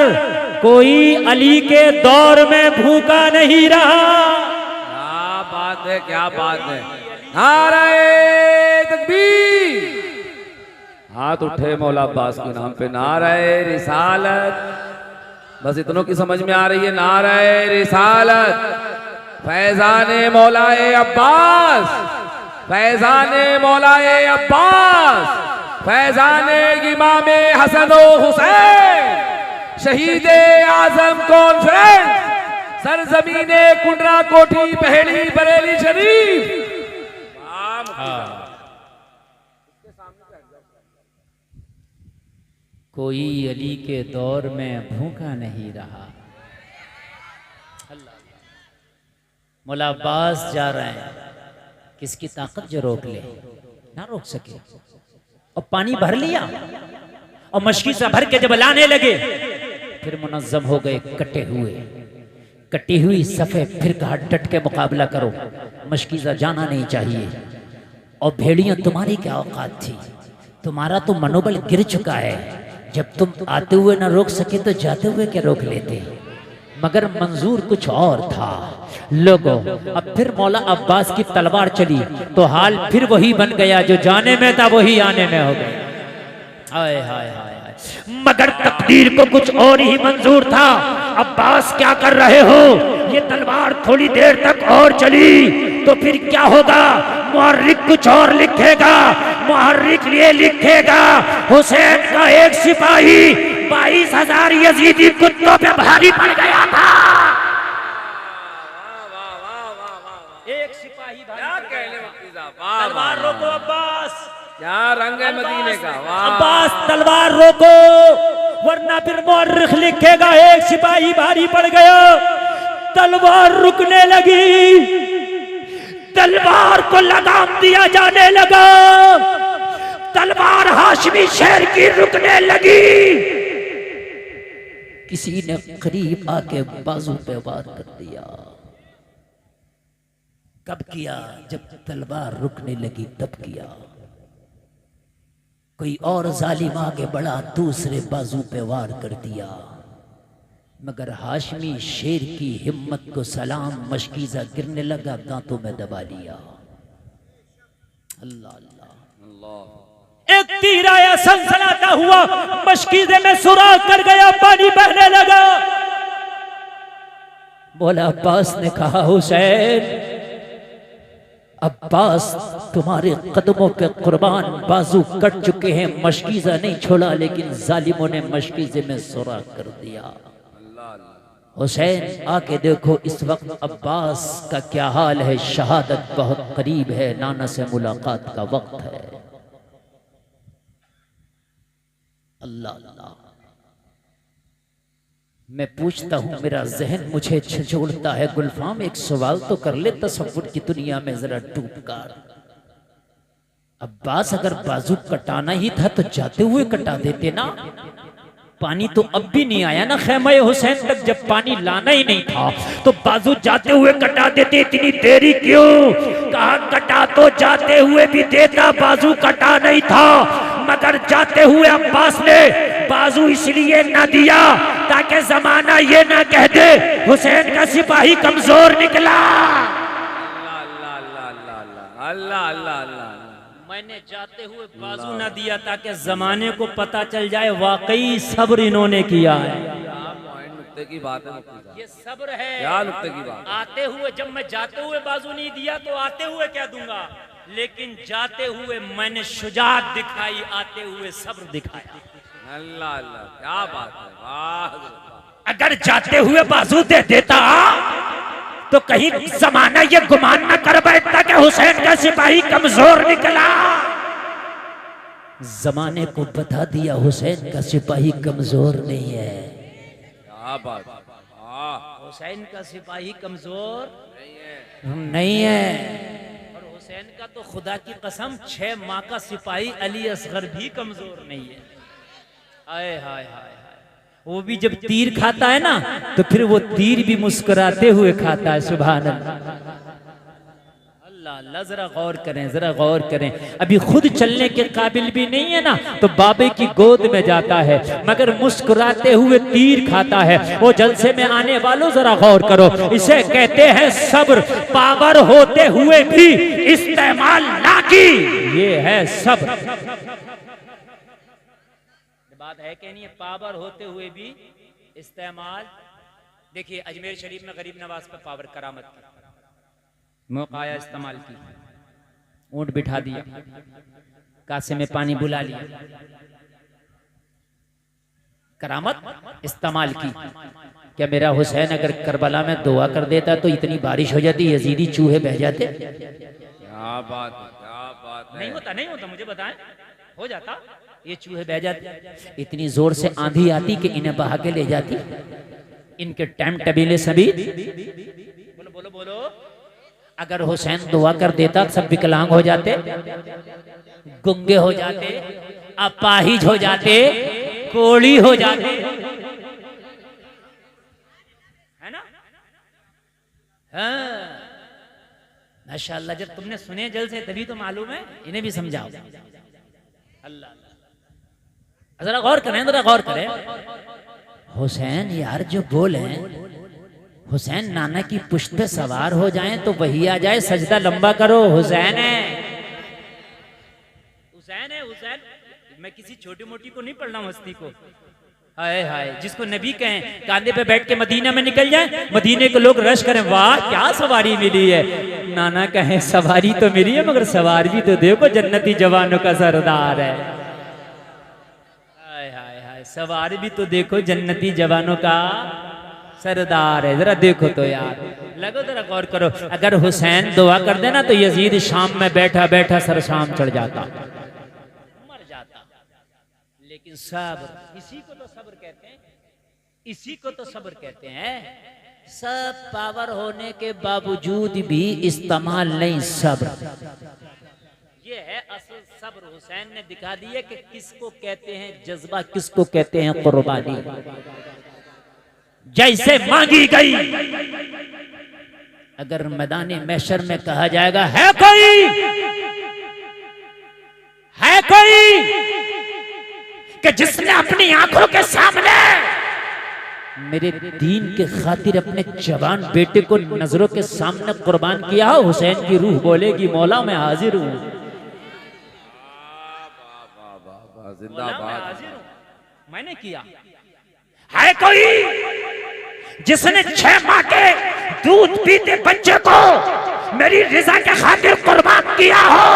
कोई अली के दौर में भूखा नहीं रहा। क्या बात है, क्या बात है। नारे तकबीर, हाथ उठे मौला अब्बास के नाम पे। नारे रिसालत, बस इतनों की समझ में आ रही है। नारे रिसालत, फैजाने मौलाए अब्बास, फैजाने मौलाए अब्बास, फैजाने इमामे हसन व हुसैन, शहीद आजम कॉन्फ्रेंस, सरजमीने कुंडरा कोठी पहली बरेली शरीफ। कोई अली के दौर में भूखा नहीं रहा। मौला अब्बास जा रहे हैं, किसकी ताकत जो रोक ले, ना रोक सके। और पानी भर लिया और मशकी से भर के जब लाने लगे, फिर मुनज्जम हो गए कटे हुए, कटी हुई सफे। फिर कहा डट के मुकाबला करो, मशकीज़ा जाना नहीं चाहिए। और भेड़ियां तुम्हारी क्या औकात थी, तुम्हारा तो मनोबल गिर चुका है। जब तुम आते हुए ना रोक सके तो जाते हुए क्या रोक लेते। मगर मंजूर कुछ और था। लोगों, अब फिर मौला अब्बास की तलवार चली तो हाल फिर वही बन गया, जो जाने में था वही आने में हो गया। हाय हाय हाय हाय। मगर तकदीर को कुछ और ही मंजूर था। अब्बास क्या कर रहे हो? ये तलवार थोड़ी देर तक और चली तो फिर क्या होगा? मुहर्रिक कुछ और लिखेगा। मुहर्रिक ये लिखेगा हुसैन का एक सिपाही 22,000 यजीदी कुत्तों पे भारी पड़ गया था। एक सिपाही तलवार रोको अब्बास, क्या रंग है मदीने का। अब्बास तलवार रोको वरना फिर मुअर्रिख लिखेगा एक सिपाही भारी पड़ गया। तलवार रुकने लगी, तलवार को लगाम दिया जाने लगा। तलवार हाशमी शेर की रुकने लगी। किसी ने करीब आके बाजू पे वार कर दिया। कब किया? जब तलवार रुकने लगी तब किया। कोई और जालिम आगे बढ़ा, दूसरे बाजू पे वार कर दिया। मगर हाशमी शेर की हिम्मत को सलाम, मशकीजा गिरने लगा, दांतों में दबा लिया। अल्लाह अल्लाह। एक तीर आया सनसनाता हुआ, मशकीजे में सुराख कर गया, पानी बहने लगा। बोला अब्बास ने कहा हुसैन, अब्बास तुम्हारे कदमों पे कुर्बान, बाजू कट चुके हैं, मशकीजा नहीं छोड़ा लेकिन जालिमों ने मशकीजे में सुराख कर दिया। हुसैन आके देखो इस वक्त अब्बास का क्या हाल है। शहादत बहुत करीब है, नाना से मुलाकात का वक्त है। अल्लाह अल्लाह। मैं पूछता हूं, मेरा जहन मुझे झंझोड़ता है। गुलफाम एक सवाल तो कर ले, तसव्वुर की दुनिया में जरा डूब कर। अब्बास अगर बाजू कटाना ही था तो जाते हुए कटा देते ना। पानी तो अब भी नहीं आया ना खैमे हुसैन तक। जब पानी लाना ही नहीं था तो बाजू जाते हुए कटा देते, इतनी देरी क्यों? कहा कटा तो जाते हुए भी देता, बाजू कटा नहीं था। मगर जाते हुए अब्बास ने बाजू इसलिए ना दिया ताकि जमाना ये ना कह दे हुसैन का सिपाही कमजोर निकला। अल्लाह अल्लाह अल्लाह। मैंने जाते हुए बाजू ना दिया ताकि जमाने को पता चल जाए वाकई सब्र इन्होंने किया है। नुक्ते की बात है, ये सब्र है। क्या नुक्ते की बात? आते हुए, जब मैं जाते हुए बाजू नहीं दिया तो आते हुए क्या दूंगा? लेकिन जाते हुए मैंने शुजाअत दिखाई, आते हुए सब्र दिखाया। अल्लाह अल्लाह, क्या बात है, वाह। अगर जाते हुए बाजू दे देता तो कहीं जमाना ये गुमान न कर बैठता कि हुसैन का सिपाही कमजोर निकला। जमाने को बता दिया हुसैन का सिपाही कमजोर नहीं है। क्या बात है, हुसैन का सिपाही कमजोर नहीं है। और हुसैन का तो खुदा की कसम 6 माह का सिपाही अली असगर भी कमजोर नहीं है। हाय हाय हाय। वो भी जब तीर खाता है ना तो फिर वो तीर भी मुस्कुराते हुए खाता है। सुभान अल्लाह अल्लाह। जरा गौर करें, जरा गौर करें। अभी खुद चलने के काबिल भी नहीं है ना तो बाबे की गोद में जाता है, मगर मुस्कुराते हुए तीर खाता है। वो जलसे में आने वालों जरा गौर करो, इसे कहते हैं सब्र। पावर होते हुए भी इस्तेमाल ना की, ये है सब्र। बात है कि नहीं? पावर होते हुए भी इस्तेमाल। देखिए अजमेर शरीफ में गरीब नवाज पे पावर करामत की, मौका आया इस्तेमाल की। ऊंट बिठा दिया, कासे में पानी बुला लिया, करामत इस्तेमाल की। क्या मेरा हुसैन अगर करबला में दुआ कर देता तो इतनी बारिश हो जाती, यजीदी चूहे बह जाते? क्या बात है, क्या बात है। नहीं होता, नहीं होता, मुझे बताएं। हो जाता, ये चूहे बह जाते। इतनी जोर से आंधी आती कि इन्हें बहा के ले जाती। इनके टाइम टबीले सभी। बोलो बोलो बोलो। अगर हुसैन दुआ कर देता सब विकलांग हो जाते, गुंगे हो जाते, अपाहिज हो जाते, कोड़ी हो जाते, है ना? हाँ माशाअल्लाह। जब तुमने सुने जल से तभी तो मालूम है। इन्हें भी समझाओ। अल्लाह जरा गौर करें, जरा गौर करें। हुसैन यार जो बोले हुसैन नाना की पुश्त पे सवार हो जाएं तो वही आ जाए, सजदा लंबा करो, हुसैन है, हुसैन है, हुसैन। मैं किसी छोटी मोटी को नहीं पढ़ना मस्ती को। हाय हाय, जिसको नबी कहें कांधे पे बैठ के मदीना में निकल जाए, मदीने के लोग रश करें, वाह क्या सवारी मिली है। नाना कहें सवारी तो मिली है मगर सवार भी तो देखो जन्नती जवानों का सरदार है। हाय हाय हाय, सवार भी तो देखो जन्नती जवानों का सरदार है। जरा देखो तो यार, लगो जरा गौर करो। अगर हुसैन दुआ कर देना तो यजीद शाम में बैठा बैठा सर शाम चढ़ जाता, मर जाता। लेकिन सब्र, इसी को तो सब्र कहते हैं, इसी को तो सब्र कहते हैं। सब पावर होने के बावजूद भी इस्तेमाल नहीं सब्र, ये है असल सब्र। हुसैन ने दिखा दिया कि किसको कहते हैं जज्बा, किसको कहते हैं कुर्बानी। जैसे मांगी गई, अगर मैदान महशर में कहा जाएगा है कोई कि जिसने अपनी आंखों के सामने मेरे दीन के खातिर अपने जवान बेटे को नजरों के सामने कुर्बान किया हो, हुसैन की रूह बोलेगी मौला मैं हाजिर हूं, जिंदाबाद, मैंने किया। है कोई जिसने 6 माह के दूध पीते बच्चे को मेरी रजा के खातिर कुर्बान किया हो,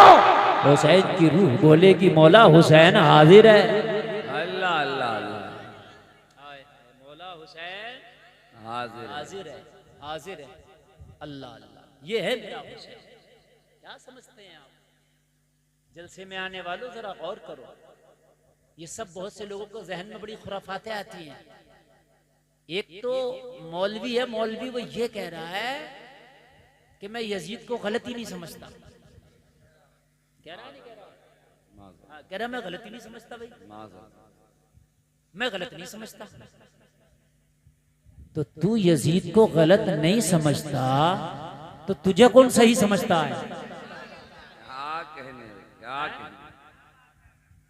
हुसैन की रूह बोलेगी मौला हुसैन हाजिर है। अल्लाह अल्लाह अल्लाह, मौला हुसैन हाजिर हाजिर है, हाजिर है। अल्लाह अल्लाह, ये है मेरा हुसैन। क्या समझते हैं आप? जलसे में आने वालों जरा गौर करो, ये सब बहुत से लोगों को जहन में बड़ी खुराफातें आती हैं। एक तो मौलवी है, मौलवी वो ये कह रहा है कि मैं यजीद को गलत ही नहीं समझता। कह रहा नहीं कह रहा? हाँ, कह रहा मैं गलत ही नहीं समझता भाई, मैं गलत नहीं समझता। तो तू यजीद को गलत नहीं समझता तो तुझे कौन सही समझता है? क्या कहने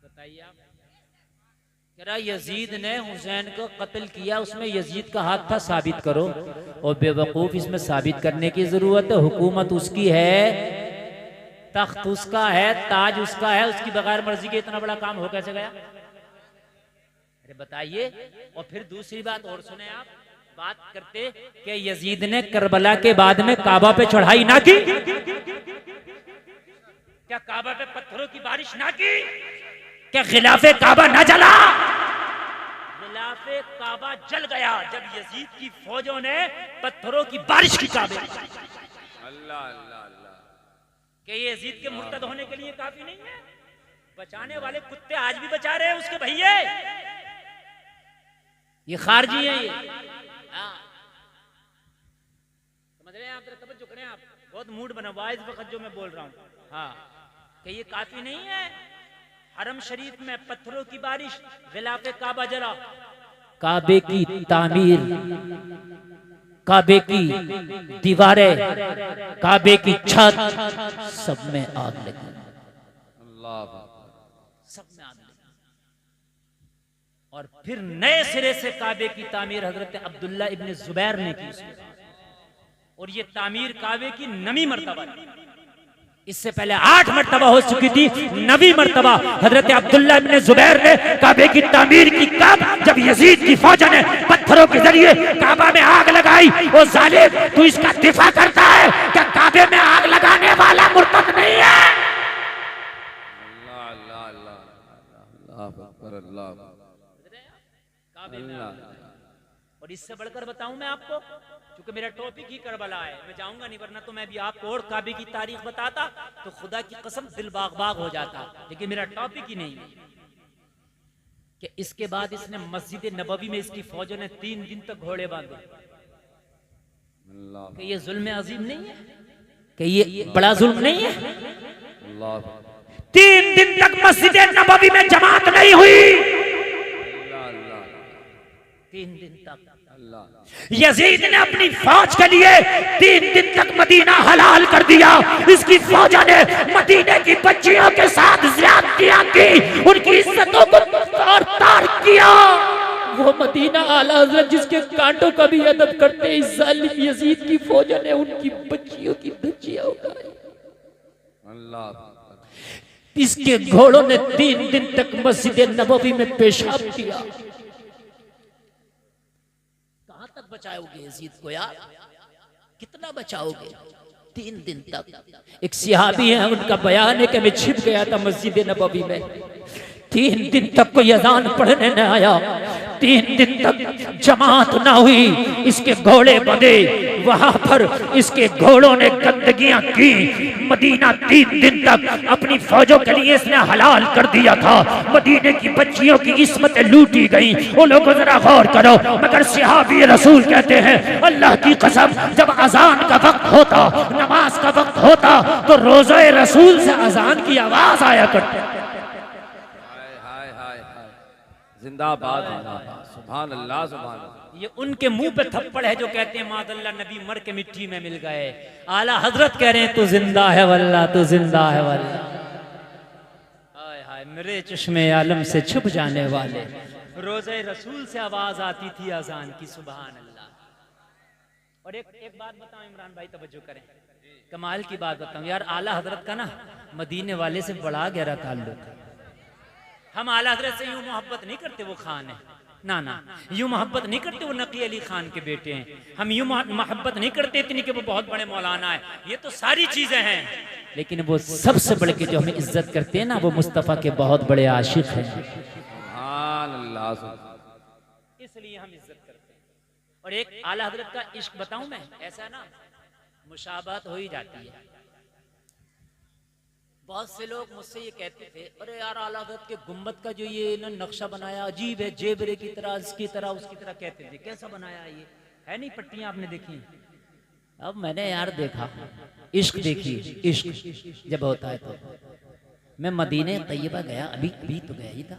बताइए आप। कह रहा यजीद ने हुसैन को कत्ल किया, उसमें यजीद का हाथ था, साबित करो। और बेवकूफ, इसमें साबित करने की जरूरत है? हुकूमत उसकी है, तख्त उसका है, ताज उसका है, उसकी बगैर मर्जी के इतना बड़ा काम हो कैसे गया? अरे बताइए। और फिर दूसरी बात और सुने आप, बात करते कि यजीद ने करबला के बाद में काबा पे चढ़ाई ना की, क्या काबा पे पत्थरों की बारिश ना की, क्या खिलाफे काबा ना जला? खिलाफे काबा जल गया जब यजीद की फौजों ने पत्थरों की बारिश की काबे। अल्लाह अल्लाह अल्लाह, कि यजीद के मुर्तद होने के लिए काफी नहीं है? बचाने वाले कुत्ते आज भी बचा रहे हैं उसके भैये, ये खारजी है ये। समझ रहे हैं आप? तवज्जो करें आप, बहुत मूड बना हुआ इस वक्त जो मैं बोल रहा हूँ। हाँ, कि ये काफी नहीं है? हरम शरीफ में पत्थरों की बारिश, गिलाफे काबा जला, काबे की तामीर, काबे की दीवारें, काबे की छत, सब में आग लगी, अल्लाह सब में आग लगी। और फिर नए सिरे से काबे की तामीर हजरत अब्दुल्ला इब्न जुबैर ने की उसके बाद। और ये तामीर काबे की नवी मर्तबा, इससे पहले 8 मर्तबा हो चुकी थी, नवी मर्तबा हजरत अब्दुल्ला इब्न जुबैर ने काबे की तामीर की। कब? जब यजीद की फौज ने पत्थरों के जरिए काबा में आग लगाई। वो जालिम, तू इसका दिफा करता है क्या? काबे में आग लगाने वाला मुर्तद नहीं है? अल्लाह अल्लाह अल्लाह अकबर, अल्लाह काबे में आग। और इससे बढ़कर बताऊं मैं आपको, क्योंकि मेरा टॉपिक ही करबला है, मैं जाऊंगा नहीं, वरना तो मैं भी आपको और काबे की तारीख बताता तो खुदा की कसम दिल बाग बाग हो जाता। लेकिन मेरा टॉपिक ही नहीं कि इसके बाद इसने मस्जिद नबवी में इसकी फौजों ने 3 दिन तक घोड़े बांधे। कि ये जुल्म अजीम नहीं है? कि ये बड़ा जुल्म नहीं है? 3 दिन तक मस्जिद नबवी में जमात नहीं हुई, 3 दिन तक। यजीद ने अपनी फौज के लिए 3 दिन तक मदीना हलाल कर दिया। इसकी फौजा ने मदीने की बच्चियों के साथ ज्यादतियां की, उनकी इज्जतों को तार तार किया। वो मदीना आला हजरत जिसके कांटों का भी अदब करते इस जालिम यजीद की फौजा ने उनकी बच्चियों की धज्जियां उड़ाई। अल्लाह, इसके घोड़ों ने 3 दिन तक मस्जिद नबवी में पेशाब किया। कहां तक बचाओगे यजीद को यार, कितना बचाओगे? 3 दिन तक। एक सिहाबी है, उनका बयान है कि मैं छिप गया था मस्जिद नबवी में, 3 दिन तक कोई अजान पढ़ने न आया, 3 दिन तक जमात ना हुई, इसके घोड़े बंधे वहां पर, इसके घोड़ों ने गंदगियां की। मदीना 3 दिन तक अपनी फौजों के लिए इसने हलाल कर दिया था। मदीने की बच्चियों की इस्मतें लूटी गई। वो लोगों जरा गौर करो, मगर सिहाबी रसूल कहते हैं अल्लाह की कसम, जब अजान का वक्त होता, नमाज का वक्त होता, तो रोज़े रसूल से अजान की आवाज आया करती। जिंदाबाद जिंदाबाद, सुभान अल्लाह सुभान अल्लाह। ये उनके मुंह पे थप्पड़ है जो कहते हैं मादल्ला नबी मर के मिट्टी में मिल गए। आला हजरत कह रहे हैं तू जिंदा है वल्लाह, तू जिंदा है वल्लाह। हाय हाय मेरे चश्मे आलम से छुप जाने वाले, रोज़े रसूल से आवाज आती थी अजान की, सुभान अल्लाह। और एक बात बताऊं इमरान भाई, तवज्जो करें, कमाल की बात बताऊं यार, आला हजरत का ना मदीने वाले से बड़ा गहरा ताल्लुक है। हम आला हजरत से यूं मोहब्बत नहीं करते वो खान है, ना ना, यूं मोहब्बत नहीं करते वो नकी अली खान के बेटे हैं, हम यूं मोहब्बत नहीं करते इतनी कि वो बहुत बड़े मौलाना है, ये तो सारी चीजें हैं, लेकिन वो सबसे बढ़ के जो हमें इज्जत करते हैं ना, वो मुस्तफ़ा के बहुत बड़े आशिक हैं, सुभान अल्लाह, इसलिए हम इज्जत करते हैं। और एक आला हजरत का इश्क बताऊं मैं, ऐसा है ना, मुशाबहत हो ही जाती है। बहुत से लोग मुझसे ये कहते थे, अरे यार आला हज़रत के गुम्बद का जो ये ना नक्शा बनाया अजीब है, जेबरे की तरह, इसकी तरह, उसकी तरह, कहते थे कैसा बनाया ये है, नहीं पट्टियां आपने देखी? अब मैंने यार देखा, इश्क देखी, इश्क जब होता है तो मैं मदीने तैयबा गया, अभी तो गया ही था,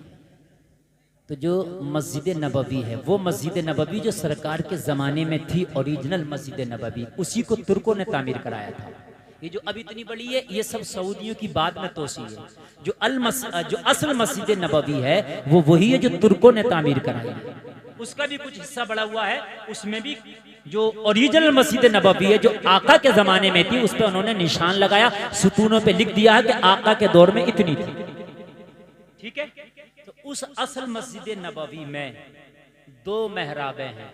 तो जो मस्जिद नबवी है, वो मस्जिद नबवी जो सरकार के ज़माने में थी, ओरिजिनल मस्जिद नबवी, उसी को तुर्कों ने तामीर कराया था। ये जो अब इतनी बड़ी है, ये सब सऊदियों की बाद में तोसी है। जो असल मस्जिद नबवी है वो वही है जो तुर्कों ने तामीर कराई है। उसका भी कुछ हिस्सा बड़ा हुआ है, उसमें भी जो ओरिजिनल मस्जिद नबवी है जो आका के जमाने में थी, उस पर उन्होंने निशान लगाया, सुतूनों पे लिख दिया है कि आका के दौर में इतनी थी, ठीक है। तो उस असल मस्जिद नबवी में 2 मेहराबें हैं।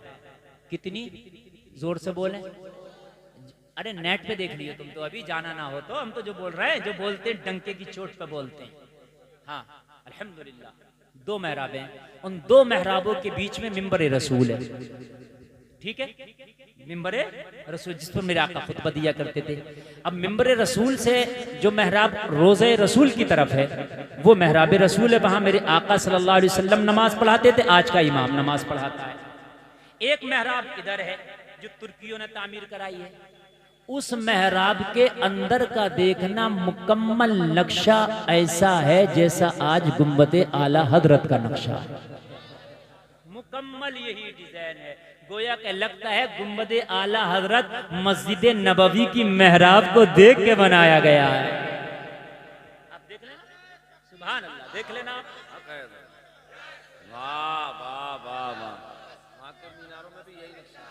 कितनी? जोर से बोलें, अरे नेट पे देख लियो तुम तो, अभी जाना ना हो तो, हम तो जो बोल रहे हैं, जो बोलते हैं डंके की चोट पे बोलते हैं। हाँ अल्हम्दुलिल्लाह, 2 मेहराबें हैं, उन 2 मेहराबों के बीच में मिंबर रसूल है, ठीक है, मिंबर रसूल जिस पर मेरे आका खुतबा दिया करते थे। अब मिंबर रसूल से जो मेहराब रोज़े रसूल की तरफ है, वो मेहराब रसूल है, वहां मेरे आका सल्लल्लाहु अलैहि वसल्लम नमाज पढ़ाते थे, आज का इमाम नमाज पढ़ाता है। एक मेहराब इधर है जो तुर्कियों ने तामीर कराई है, उस मेहराब के अंदर का देखना मुकम्मल नक्शा ऐसा है जैसा आज गुम्बदे आला हजरत का नक्शा है, मुकम्मल यही डिजाइन है। गोया के लगता है गुम्बदे आला हजरत मस्जिद नबवी की मेहराब को देख के बनाया गया है। आप देख लेना, सुभान अल्लाह, देख लेना आप। वाह वाह वाह वाह, वहाँ के मीनारों में भी यही नक्शा,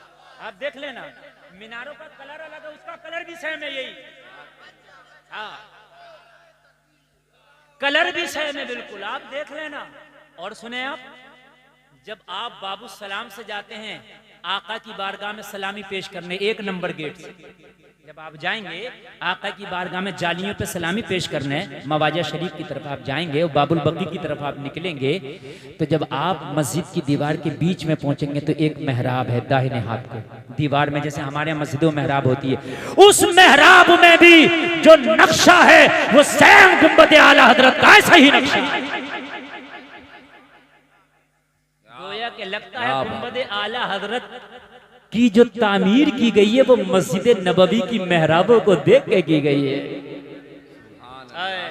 आप देख लेना, मीनारों का कलर अलग है, उसका कलर भी सेम है, यही, हाँ कलर भी सेम है बिल्कुल, आप देख लेना। और सुने आप, जब आप बाबू सलाम से जाते हैं आका की बारगाह में सलामी पेश करने, 1 नंबर गेट से जब आप जाएंगे आका की बारगाह में जालियों पे सलामी पेश करने, मवाजा शरीफ की तरफ आप जाएंगे और बाबुल बकी की तरफ आप निकलेंगे, तो जब आप मस्जिद की दीवार के बीच में पहुंचेंगे तो एक मेहराब है दाहिने हाथ को दीवार में, जैसे हमारे मस्जिदों में मेहराब होती है, उस मेहराब में भी जो नक्शा है वो सेम गुंबद आला हजरत का ऐसा ही नक्शा है। गोया के लगता है गुंबद आला हजरत की जो तामीर की गई है वो मस्जिद नबवी की मेहराबों को देख के की गई है।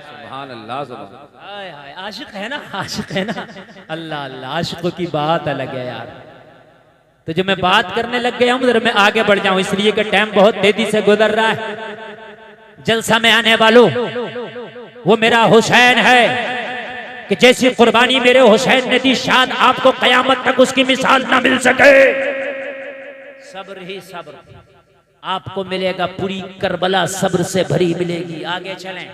सुभान अल्लाह, सुभान, आशिक है ना, आशिक है ना, अल्लाह अल्लाह, आशिकों की बात अलग है यार। तो जो मैं बात करने लग गया हूँ, मैं आगे बढ़ जाऊं इसलिए कि टाइम बहुत तेजी से गुजर रहा है। जलसा में आने वालों, वो मेरा हुसैन है, कि जैसी कुर्बानी मेरे हुसैन ने दी, शायद आपको कयामत तक उसकी मिसाल ना मिल सके। सब्र ही सब्र, आपको मिलेगा पूरी करबला सब्र से भरी मिलेगी। आगे चलें,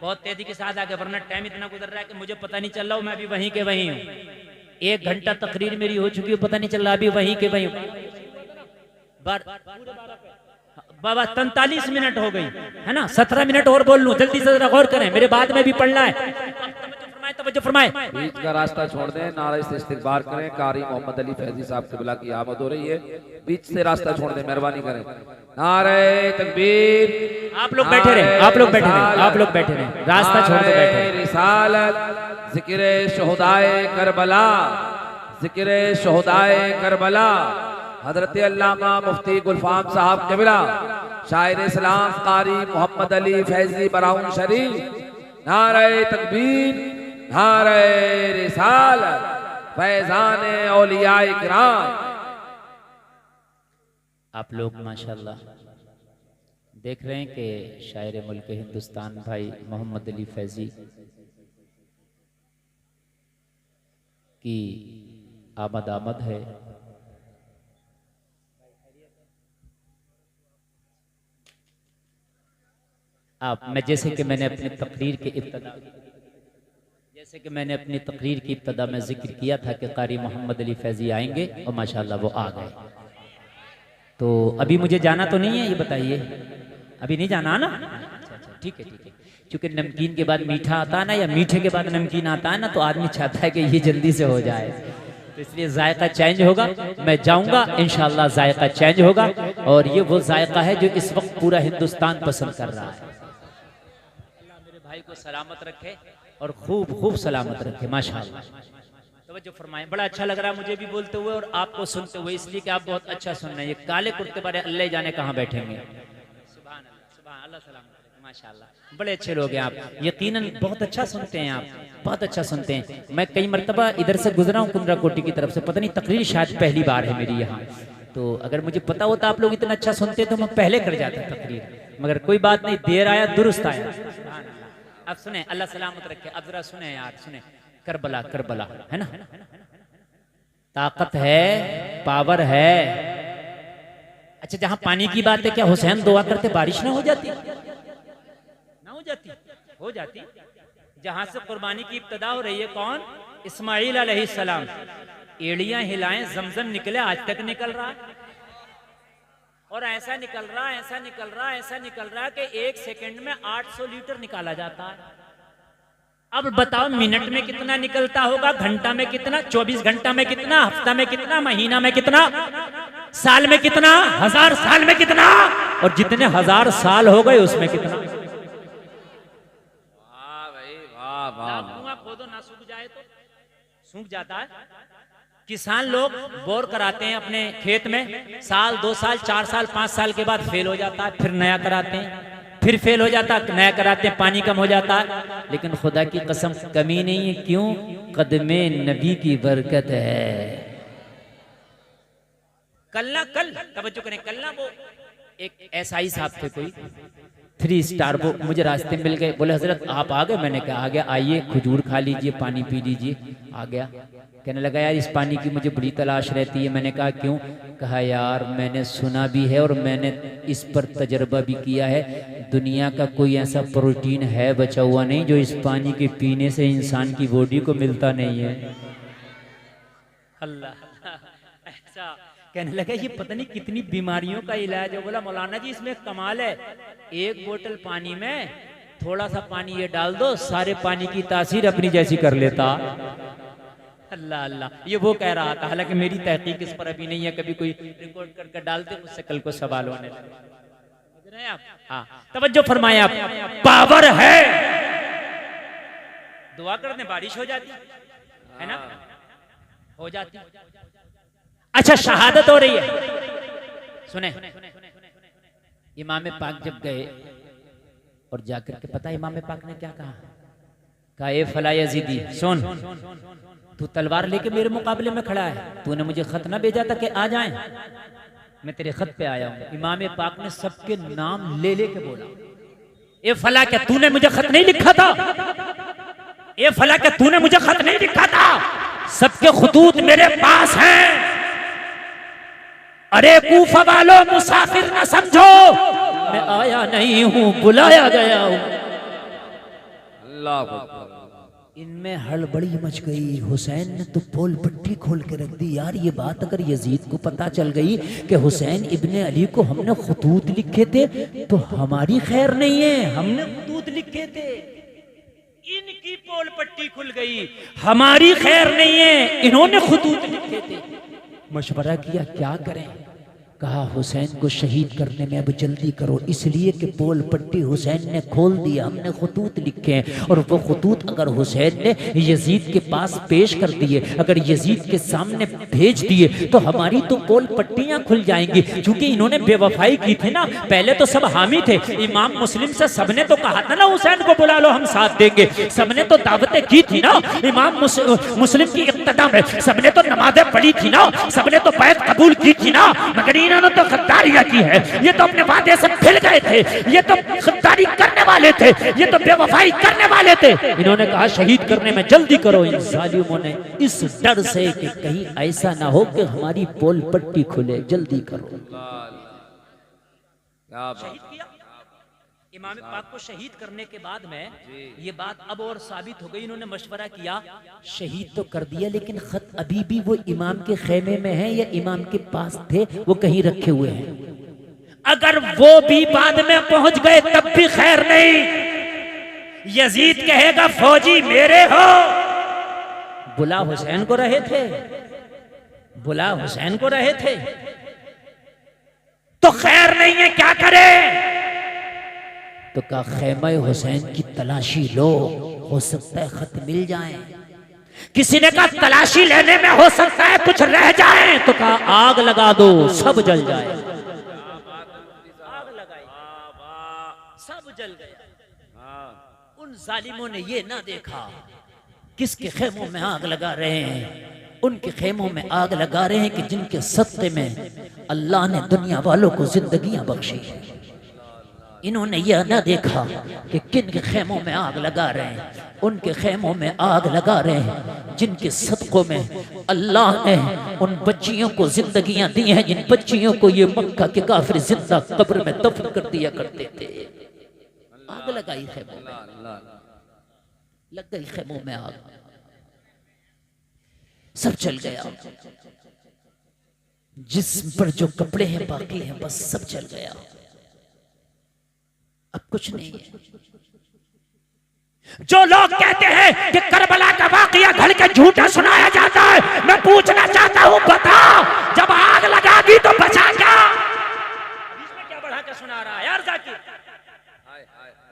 बहुत तेजी के साथ आगे, वरना टाइम इतना गुजर रहा है कि मुझे पता नहीं चल रहा हूं, मैं अभी वहीं के वहीं हूँ। 1 घंटा तकरीर मेरी हो चुकी है, पता नहीं चल रहा, अभी वहीं के वहीं बाबा 43 मिनट हो गई है ना, 17 मिनट और बोल लूं, जल्दी से जरा गौर करें, मेरे बाद में भी पढ़ना है। तवज्जो फरमाएं। बीच का रास्ता छोड़ दें, नारे से इस्तिग़फ़ार करें। कारी मोहम्मद अली फैजी साहब क़िबला की आमद हो रही है, बीच से रास्ता छोड़ दें, मेहरबानी करें। नारे तकबीर। आप लोग बैठे रहे, आप लोग बैठे रहे, आप लोग बैठे रहे, रास्ता छोड़ दो, बैठे। रिसालत ज़िक्र शुहदाए करबला, ज़िक्र शुहदाए करबला, हज़रत अल्लामा मुफ्ती गुलफाम साहब क़िबला, शायर इस्लाम कारी मोहम्मद अली फैजी बराऊन शरीफ। नारे तकबीर, नारे रिसालत, फैज़ान औलिया इकराम। आप लोग माशाल्लाह देख रहे हैं कि शायर मुल्क हिंदुस्तान भाई मोहम्मद अली फैजी की आमद है। मैं जैसे कि मैंने अपनी तकरीर के इब्तदा में जिक्र किया था कि कारी मोहम्मद अली फैजी आएंगे, और माशाल्लाह वो आ गए। तो अभी मुझे जाना तो नहीं है, ये बताइए, अभी नहीं जाना ना? अच्छा, ठीक है ठीक है। क्योंकि नमकीन के बाद मीठा आता है ना, या मीठे के बाद नमकीन आता है ना, तो आदमी चाहता है कि ये जल्दी से हो जाए, तो इसलिए जायका चेंज होगा। मैं जाऊंगा इंशाल्लाह, जायका चेंज होगा, और ये वो जायका है जो इस वक्त पूरा हिंदुस्तान पसंद कर रहा है। भाई को सलामत रखे और खूब खूब सलामत रखे, माशाअल्लाह। तवज्जो फरमाएं, बड़ा अच्छा लग रहा है मुझे भी बोलते हुए और आपको सुनते हुए, इसलिए कि आप बहुत अच्छा सुन रहे हैं। ये काले कुर्ते वाले अल्लाह जाने कहाँ बैठेंगे। सुभान अल्लाह, सुभान अल्लाह, सलामत रखे, माशाअल्लाह। बड़े अच्छे लोग हैं आप, यकीनन बहुत अच्छा सुनते हैं आप, बहुत अच्छा सुनते हैं। मैं कई मरतबा इधर से गुजरा हूँ कुंद्रा कोटी की तरफ से, पता नहीं तकरीर शायद पहली बार है मेरी यहाँ, तो अगर मुझे पता होता आप लोग इतना अच्छा सुनते तो मैं पहले कर जाता तकरीर, मगर कोई बात नहीं, देर आया दुरुस्त आया। अब सुने, अल्लाह सलामत रखे। अब जरा सुने यार, सुने, करबला करबला है ना, ताकत है, पावर है। अच्छा, जहां पानी की बात है, क्या हुसैन दुआ करते बारिश ना हो जाती? ना हो जाती? हो जाती। जहां से कुर्बानी की इब्तिदा हो रही है, कौन? इस्माइल अलैहिस्सलाम। एड़ियां हिलाएं, जमजम निकले, आज तक निकल रहा है, और ऐसा निकल रहा, ऐसा निकल रहा, ऐसा निकल रहा कि 1 सेकंड में 800 लीटर निकाला जाता है। अब बताओ मिनट में कितना निकलता होगा, घंटा में कितना, 24 घंटा में कितना, हफ्ता में कितना, महीना में कितना, साल में कितना, 1000 साल में कितना, और जितने 1000 साल हो गए उसमें कितना। वाह भाई वाह वाह। कुआं खोदो ना सूख जाए तो सूख जाता है। किसान लोग बोर कराते हैं अपने खेत में, साल 2 साल 4 साल 5 साल के बाद फेल हो जाता है, फिर नया कराते हैं, फिर फेल हो जाता है, नया कराते हैं, पानी कम हो जाता है। लेकिन खुदा की कसम कमी नहीं है, क्यों? कदमे नबी की बरकत है। कल तवज्जो करें, कल ना वो एक एसआई साहब थे, कोई 3 स्टार, वो मुझे रास्ते मिल गए, बोले हजरत आप आ गए? मैंने कहा आ गया, आइए खजूर खा लीजिए, पानी पी लीजिए। आ गया, कहने लगा यार इस पानी की मुझे बड़ी तलाश रहती है। मैंने कहा क्यों? कहा यार मैंने सुना भी है और मैंने इस पर तजर्बा भी किया है, दुनिया का कोई ऐसा प्रोटीन है बचा हुआ नहीं जो इस पानी के पीने से इंसान की बॉडी को मिलता नहीं है। अल्लाह, ऐसा कहने लगा ये पता नहीं कितनी बीमारियों का इलाज है। बोला मौलाना जी इसमें कमाल है, 1 बोतल पानी में थोड़ा सा पानी ये डाल दो, सारे पानी की तासीर अपनी जैसी कर लेता। अल्लाह अल्लाह, ये वो कह रहा था, हालांकि मेरी तहकीक इस पर अभी नहीं है, कभी कोई रिकॉर्ड करके डालते मुझसे कल को सवाल होने लगे। आप हाँ तवज्जो फरमाए, आप पावर है, दुआ कर दे बारिश हो जाती है ना, हो जाती। अच्छा शहादत हो रही है, सुने इमाम पाक जब गए और जाकर के पता इमाम पाक ने क्या कहा ए फला यजीदी सुन, तू तलवार लेके मेरे मुकाबले में खड़ा है, तूने मुझे खत ना भेजा था कि आ जाएं, मैं तेरे खत पे आया हूं। इमाम पाक ने सबके नाम ले लेके बोला ए फला क्या तूने मुझे खत नहीं लिखा था? ए फलक तूने मुझे खत नहीं लिखा था, सबके खतूत मेरे पास हैं। अरे कूफा वालों मुसाफिर न समझो, मैं आया नहीं हूं, बुलाया गया हूं। अल्लाह इनमें हड़बड़ी मच गई। हुसैन ने तो पोल पट्टी खोल के रख दी। यार ये बात अगर यजीद को पता चल गई कि हुसैन इब्ने अली को हमने खतूत लिखे थे तो हमारी खैर नहीं है, हमने खतूत लिखे थे। इनकी पोल पट्टी खुल गई, हमारी खैर नहीं है, इन्होंने खतूत लिखे थे। मशवरा किया क्या करें। कहा हुसैन को शहीद करने में अब जल्दी करो, इसलिए कि पोल पट्टी हुसैन ने खोल दिया, हमने खतूत लिखे हैं और वो खतूत अगर हुसैन ने यजीद के पास पेश कर दिए, अगर यजीद के सामने भेज दिए तो हमारी तो पोल पट्टियां खुल जाएंगी। क्योंकि इन्होंने बेवफाई की थी ना, पहले तो सब हामी थे। इमाम मुस्लिम से सबने तो कहा था ना हुसैन को बुला लो हम साथ देंगे, सबने तो दावतें की थी ना। इमाम मुस्लिम की इब्तिदा में सबने तो नमाजें पढ़ी थी ना, सबने तो बैत कबूल की थी ना। मगर इन्होंने तो गद्दारियां की है, ये तो अपने वादे से फिर गए थे, ये तो गद्दारी करने वाले थे, ये तो बेवफाई करने वाले थे। इन्होंने कहा शहीद करने में जल्दी करो। इन जालिमों ने इस डर से कि कहीं ऐसा ना हो कि हमारी पोल पट्टी खुले, जल्दी करो। शहीद किया। इमाम पाक को शहीद करने के बाद में ये बात अब और साबित हो गई। इन्होंने मशवरा किया, शहीद तो कर दिया लेकिन खत अभी भी वो इमाम के खेमे में है या इमाम के पास थे, वो कहीं रखे हुए हैं। अगर वो भी बाद में पहुंच गए तब भी खैर नहीं। यजीद कहेगा फौजी मेरे हो। बुला हुसैन को रहे थे, बुला हुसैन को रहे थे तो खैर नहीं है, क्या करें। तो कहा खेमे हुसैन की तलाशी लो, हो सकता है खत मिल जाए। किसी ने कहा तलाशी लेने में हो सकता है कुछ रह जाए, तो कहा आग लगा दो, सब जल जाए। आग लगाई, सब जल गया। उन जालिमों ने ये ना देखा किसके खेमों में आग लगा रहे हैं, उनके खेमों में आग लगा रहे हैं कि जिनके सत्ते में अल्लाह ने दुनिया वालों को जिंदगियां बख्शी है। इन्होंने यह न देखा कि किन के खेमों में आग लगा रहे हैं, उनके खेमों में आग लगा रहे हैं जिनके सदकों में अल्लाह ने उन बच्चियों को जिंदगियां दी हैं, जिन बच्चियों को ये मक्का के काफिर जिंदा कब्र में दफन कर दिया करते थे। आग लगाई खेमों में, लग गई खेमों में आग, सब चल गया। जिस्म पर जो कपड़े हैं बाकी हैं बस सब चल गया, अब कुछ नहीं है। जो लोग कहते हैं कि करबला का वाकया घड़ के झूठा सुनाया जाता है, मैं पूछना चाहता हूं बता जब आग लगा दी तो बचा क्या? इसमें क्या बढ़ा के सुना रहा है यार जाकिर?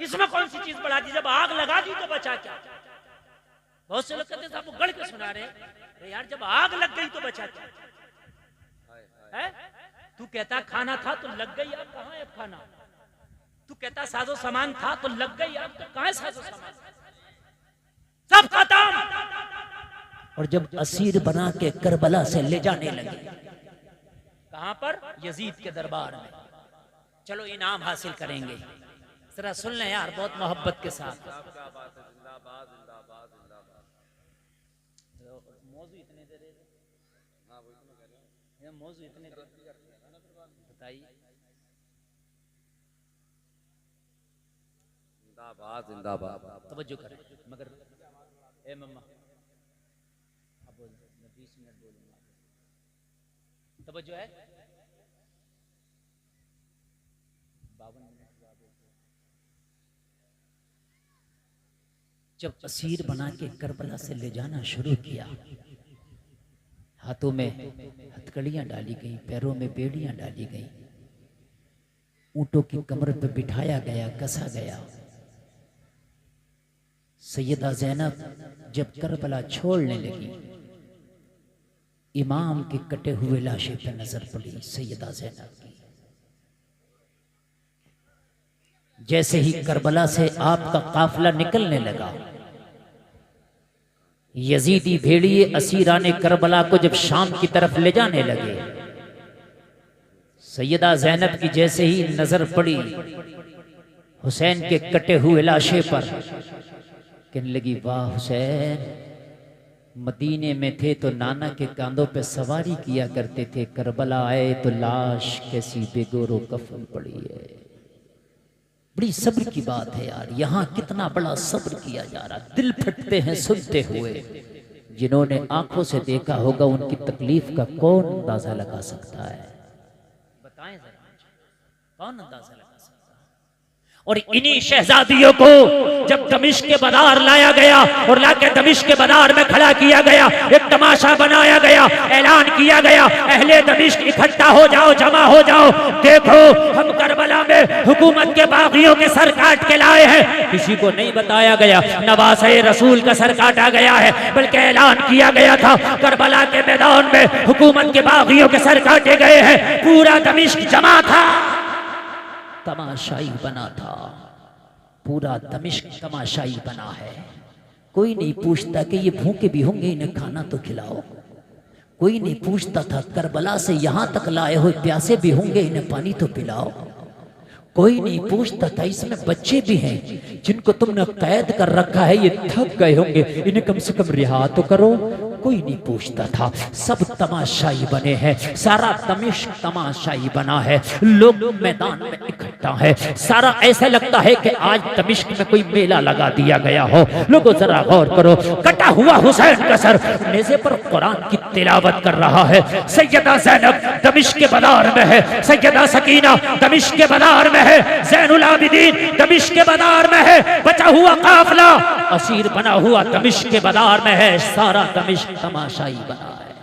इसमें कौन सी चीज बढ़ा दी? जब आग लगा दी तो बचा क्या? बहुत से लोग कहते हैं साहब वो गढ़ के सुना रहे। अरे यार जब आग लग गई तो बचा क्या है? तू कहता खाना था तो लग गई, अब कहां है खाना? तू कहता साजो सामान था तो लग गई, अब तो कहां है साजो सामान? सब खत्म। और जब असीर बना के करबला से ले जाने लगे, कहां पर? यजीद के दरबार में। चलो इनाम हासिल करेंगे, जरा सुन लें यार बहुत मोहब्बत के साथ। मौजू इतने दे रहे, मौजू इतने बताइए। जिंदाबाद जिंदाबाद। तवज्जो करें मगर ए मम्मा अब बोल, मैं 20 मिनट बोलूंगा। तवज्जो है? 52 मिनट। जब असीर बना के करबला से ले जाना शुरू किया, हाथों में हथकड़ियां डाली गई, पैरों में बेड़ियां डाली गई, ऊंटों की कमर पर बिठाया गया, कसा गया। सैयदा ज़ैनब जब करबला छोड़ने लगी, इमाम के कटे हुए लाशे पर नजर पड़ी सैयदा ज़ैनब की। जैसे ही करबला से आपका काफिला निकलने लगा, यजीदी भेड़िए असीराने करबला को जब शाम की तरफ ले जाने लगे, सैयदा ज़ैनब की जैसे ही नजर पड़ी हुसैन के कटे हुए लाशे पर, कहने लगी वाह हुसैन, मदीने में थे तो नाना के कांधों पे सवारी किया करते थे, करबला आए तो लाश कैसी बेगोरो कफन पड़ी है। बड़ी सब्र की बात है यार, यहाँ कितना बड़ा सब्र किया जा रहा, दिल फटते हैं सुनते हुए। जिन्होंने आंखों से देखा होगा उनकी तकलीफ का कौन अंदाजा लगा सकता है? बताएं जरा, कौन अंदाजा लगा सकता है? और इन्हीं शहजादियों को जब दमिश्क के बाजार लाया गया और लाके दमिश्क के बाजार में खड़ा किया गया, एक तमाशा बनाया गया, ऐलान किया गया, अहले दमिश्क इकट्ठा हो जाओ, जमा हो जाओ, देखो हम करबला में हुकूमत के बागियों के सर काट के लाए हैं। किसी को नहीं बताया गया नवासे रसूल का सर काटा गया है, बल्कि ऐलान किया गया था करबला के मैदान में हुकूमत के बागियों के सर काटे गए हैं। पूरा दमिश्क जमा था, तमाशाई बना था, पूरा दमिश्क तमाशाई बना है। कोई नहीं पूछता कि ये भूखे भी होंगे, इन्हें खाना तो खिलाओ। कोई नहीं पूछता था करबला से यहाँ तक लाए हुए प्यासे भी होंगे, इन्हें पानी तो पिलाओ। कोई नहीं पूछता था इसमें बच्चे भी हैं जिनको तुमने कैद कर रखा है, ये थक गए होंगे, इन्हें कम से कम रिहा तो करो। कोई नहीं पूछता था, सब तमाशाई बने हैं, सारा दमिश्क तमाशाई बना है, लोग मैदान में इकट्ठा है, सारा ऐसा लगता है कि आज दमिश्क में कोई मेला लगा दिया गया हो। लोगों जरा गौर करो, कटा हुआ हुसैन का सर नेज़े पर कुरान की तिलावत कर रहा है। सैयदा ज़ैनब दमिश्क के बाजार में है, सैयदा सकीना दमिश्क के बाजार में है, ज़ैनुल आबिदीन दमिश्क के बाजार में है, बचा हुआ काफिला असीर बना हुआ दमिश्क के बाजार में है, सारा दमिश्क तमाशाई बना है।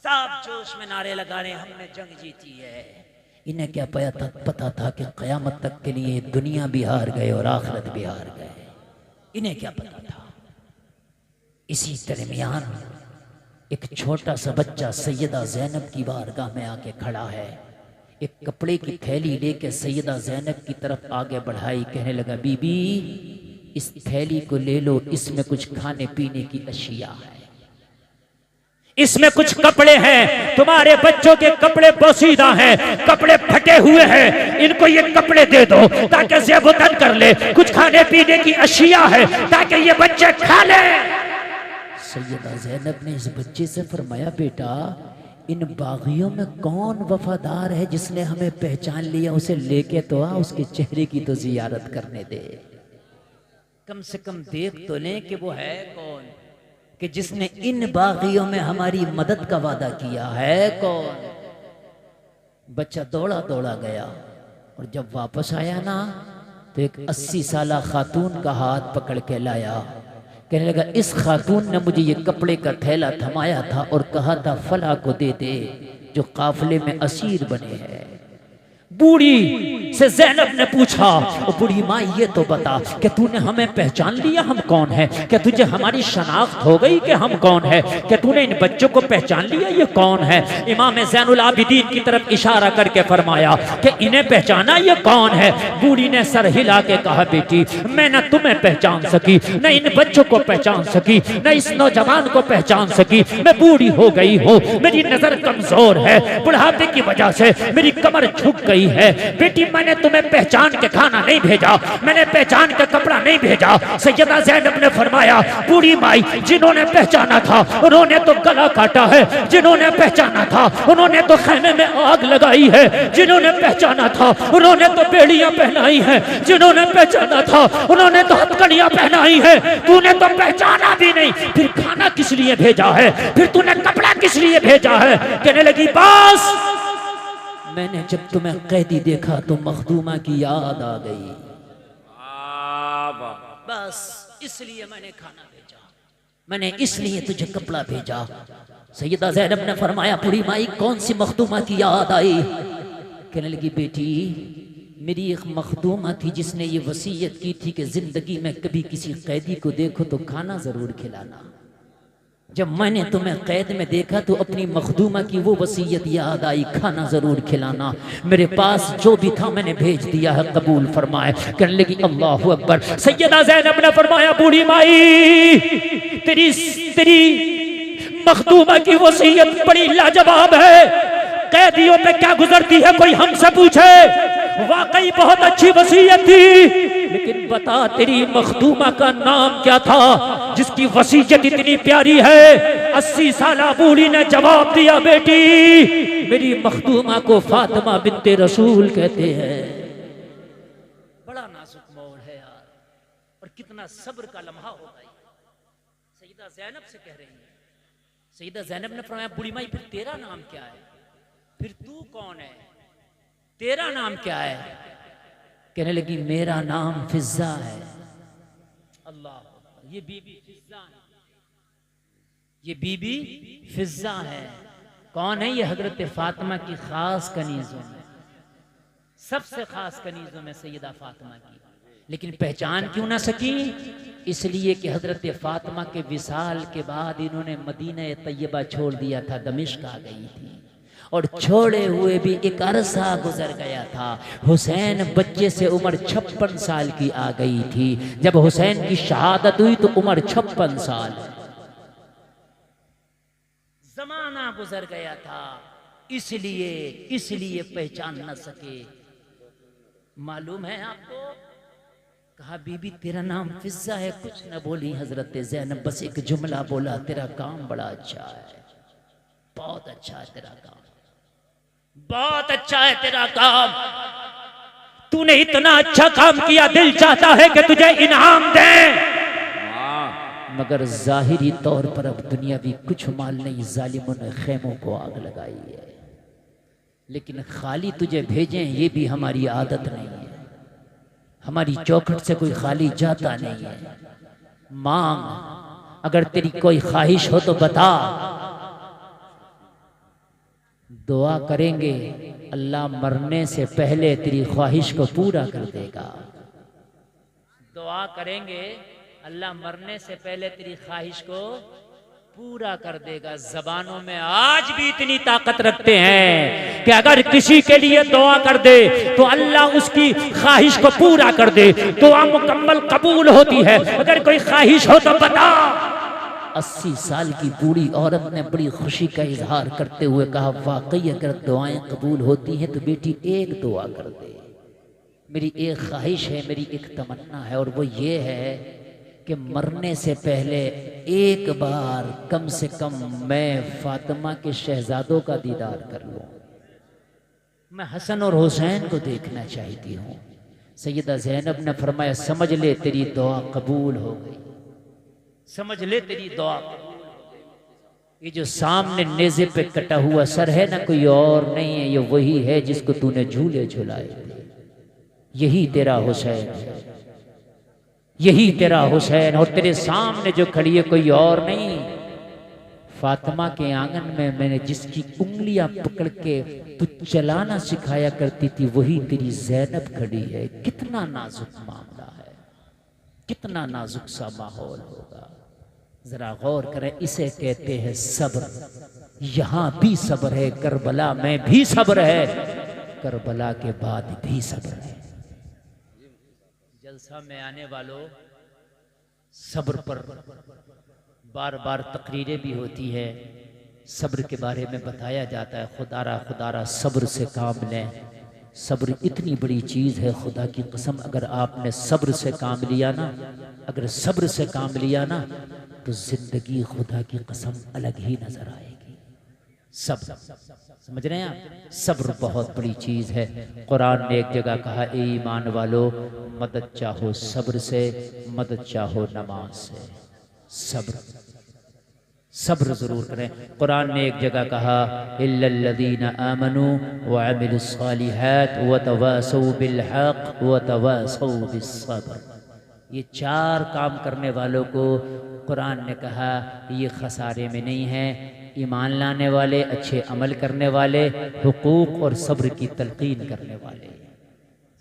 सब जोश में नारे लगा रहे हमने जंग जीती है। इन्हें क्या पता था कि कयामत तक के लिए दुनिया भी हार गए और आखिरत भी हार गए? इन्हें क्या पता था? इसी दरमियान एक छोटा सा बच्चा सैयदा ज़ैनब की बारगाह में आके खड़ा है, एक कपड़े की थैली लेके सैयदा ज़ैनब की तरफ आगे बढ़ाई, कहने लगा बीबी इस थैली को ले लो, इसमें कुछ खाने पीने की अशिया है, इसमें कुछ कपड़े हैं, तुम्हारे बच्चों के कपड़े पोसीदा हैं, कपड़े फटे हुए हैं, इनको ये कपड़े दे दो ताकि ज़ेबुतन कर ले, कुछ खाने पीने की अशिया है ताकि ये बच्चे खा ले। सैयदा ज़ैनब ने इस बच्चे से फरमाया बेटा इन बागियों में कौन वफादार है जिसने हमें पहचान लिया, उसे लेके तो आ, उसके चेहरे की तो जियारत करने दे, कम से कम देख तो लें कि वो है कौन, कि जिसने इन बागियों में हमारी मदद का वादा किया है कौन। बच्चा दौड़ा दौड़ा गया और जब वापस आया ना तो एक 80 साला खातून का हाथ पकड़ के लाया, कहने लगा इस खातून ने मुझे ये कपड़े का थैला थमाया था और कहा था फला को दे दे जो काफिले में असीर बने हैं। बूढ़ी से ज़ैनब ने पूछा ओ बूढ़ी माँ ये तो बता कि तूने हमें पहचान लिया, हम कौन है? क्या तुझे हमारी शनाख्त हो गई कि हम कौन है? क्या तूने इन बच्चों को पहचान लिया ये कौन है? इमाम ज़ैनुल आबिदीन की तरफ इशारा करके फरमाया कि इन्हें पहचाना ये कौन है? बूढ़ी ने सर हिला के कहा बेटी मैं न तुम्हें पहचान सकी, न इन बच्चों को पहचान सकी, न इस नौजवान को पहचान सकी, मैं बूढ़ी हो गई हूँ, मेरी नजर कमजोर है, बुढ़ापे की वजह से मेरी कमर झुक गई है। बेटी मैंने तुम्हें पहचान के खाना नहीं भेजा, मैंने पहचान के कपड़ा नहीं भेजा। सैयदा ज़ैनब ने फरमाया बूढ़ी माई जिन्होंने पहचाना था उन्होंने तो गला काटा है, जिन्होंने पहचाना था उन्होंने तो खैमे में आग लगाई है, जिन्होंने पहचाना था उन्होंने तो बेड़ियां पहनाई है, जिन्होंने पहचाना था उन्होंने तो हथकड़ियां पहनाई है, तूने तो पहचाना भी नहीं, फिर खाना किस लिए भेजा है, फिर तूने कपड़ा किस लिए भेजा है? कहने लगी बस मैंने जब तुम्हें कैदी देखा तो मखदूमा की याद आ गई, बस इसलिए मैंने खाना भेजा, मैंने इसलिए तुझे कपड़ा भेजा। सैयदा ज़ैनब ने फरमाया बूढ़ी माई कौन सी मखदूमा की याद आई? कहने लगी बेटी मेरी एक मखदूमा थी जिसने ये वसीयत की थी कि जिंदगी में कभी किसी कैदी को देखो तो खाना जरूर खिलाना। जब मैंने तुम्हें कैद में देखा तो अपनी मखदूमा की वो वसीयत याद आई, खाना जरूर खिलाना। मेरे पास जो भी था मैंने भेज दिया है, कबूल फरमाए। कहने लगी अल्लाहु अकबर। सैयदा ज़ैनब ने फरमाया बूढ़ी माई तेरी मखदूमा की वसीयत बड़ी लाजवाब है, कैदियों पे क्या गुजरती है कोई हमसे पूछे। वाकई बहुत अच्छी वसीयत थी, लेकिन बता तेरी मखदूमा का नाम क्या था जिसकी वसीयत इतनी प्यारी है। 80 साला बूढ़ी ने जवाब दिया, बेटी मेरी मखदूमा को फातिमा बिन्ते रसूल कहते हैं। बड़ा नाजुक मोड़ है यार, और कितना सब्र का लम्हा होगा। सईदा ज़ैनब से कह रही है, सईदा ज़ैनब ने फरमाया, बूढ़ी माई फिर तेरा नाम क्या है, फिर तू कौन है, तेरा नाम क्या है? कहने लगी मेरा नाम फिज़्ज़ा है। अल्लाह, ये बीबी फिज़्ज़ा है, ये बीबी फिज़्ज़ा है। कौन है ये? हजरत फातिमा की खास कनीजों में, सबसे खास कनीजों में सैयदा फातिमा की। लेकिन पहचान क्यों ना सकी? इसलिए कि हजरत फातिमा के विसाल के बाद इन्होंने मदीना तैयबा छोड़ दिया था, दमिश्क आ गई थी, और छोड़े हुए भी एक अरसा गुजर गया था। हुसैन बच्चे से उम्र 56 साल की आ गई थी। जब हुसैन की शहादत हुई तो उम्र 56 साल, जमाना गुजर गया था, इसलिए पहचान न सके। मालूम है आपको? कहा बीबी तेरा नाम फिज़्ज़ा है, कुछ न बोली हजरत ज़ैनब, बस एक जुमला बोला, तेरा काम बड़ा अच्छा है, बहुत अच्छा है तेरा काम, बहुत अच्छा है तेरा काम, तूने इतना अच्छा काम किया, दिल चाहता है कि तुझे इनाम दें, मगर जाहिरी तौर पर अब दुनियावी कुछ माल नहीं, जालिमों ने खेमों को आग लगाई है, लेकिन खाली तुझे भेजें ये भी हमारी आदत नहीं है, हमारी चौखट से कोई खाली जाता नहीं है। मांग, अगर तेरी कोई ख्वाहिश हो तो बता, दुआ करेंगे, अल्लाह मरने से पहले तेरी ख्वाहिश को पूरा कर देगा। दुआ करेंगे, अल्लाह मरने से पहले तेरी ख्वाहिश को पूरा कर देगा। जबानों में आज भी इतनी ताकत रखते हैं कि अगर किसी के लिए दुआ कर दे तो अल्लाह उसकी ख्वाहिश को पूरा कर दे, दुआ मुकम्मल कबूल होती है। अगर कोई ख्वाहिश हो तो बता। 80 साल की बूढ़ी औरत ने बड़ी खुशी का इजहार करते हुए कहा, वाकई अगर दुआएं कबूल होती हैं तो बेटी एक दुआ कर दे, मेरी एक ख्वाहिश है, मेरी एक तमन्ना है, और वो ये है कि मरने से पहले एक बार कम से कम मैं फातिमा के शहजादों का दीदार कर लूं, मैं हसन और हुसैन को देखना चाहती हूँ। सैयदा ज़ैनब ने फरमाया, समझ ले तेरी दुआ कबूल हो गई, समझ ले तेरी दुआ कबूल हो गई। ये जो सामने नेज़े पे कटा हुआ सर है ना, कोई और नहीं है, ये वही है जिसको तूने झूले झुलाए थे, यही तेरा हुसैन है, यही तेरा हुसैन, और तेरे सामने जो खड़ी है कोई और नहीं। फातिमा के आंगन में मैंने जिसकी उंगलियां पकड़ के तू चलाना सिखाया करती थी, वही तेरी ज़ैनब खड़ी है। कितना नाजुक मामला है, कितना नाजुक सा माहौल होगा, जरा गौर करें। इसे कहते हैं सब्र। यहां भी सब्र है, करबला में भी सब्र है, करबला के बाद भी सब्र है। जलसा में आने वालों, सब्र पर बार बार तकरीरें भी होती है, सब्र के बारे में बताया जाता है। खुदारा सब्र से काम लें, सब्र इतनी बड़ी चीज़ है, खुदा की कसम अगर आपने सब्र से काम लिया ना, अगर सब्र से काम लिया ना, तो जिंदगी खुदा की कसम अलग ही नजर आएगी। सब्र, समझ रहे हैं आप? सब्र बहुत बड़ी चीज़ है। कुरान ने एक जगह कहा, ए ईमान वालो, मदद चाहो सब्र से, मदद चाहो नमाज से। सब्र, सब्र जरूर करें। कुरान ने एक जगह कहा, इल्लल्लज़ीना आमनू व अमिलुस्सालिहात व तवासौ बिल हक़ व तवासौ बिस्सब्र। ये 4 काम करने वालों को कुरान ने कहा ये खसारे में नहीं है। ईमान लाने वाले, अच्छे अमल करने वाले, हुकूक और सब्र की तलकीन करने वाले।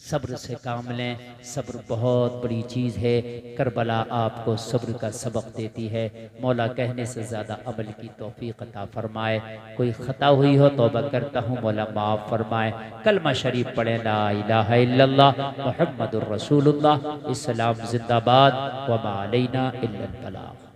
सब्र से काम लें, सब्र बहुत बड़ी चीज़ है। करबला आपको सब्र का सबक देती है। मौला कहने से ज़्यादा अमल की तौफीक अता फरमाए। कोई ख़ता हुई हो तौबा करता हूँ, मौला माफ़ फरमाए। कलमा शरीफ पढ़े, ला इलाहा इल्लल्लाह मुहम्मदुर रसूलुल्लाह। इस्लाम जिंदाबाद, व मा अलैना इल्लल बलाग।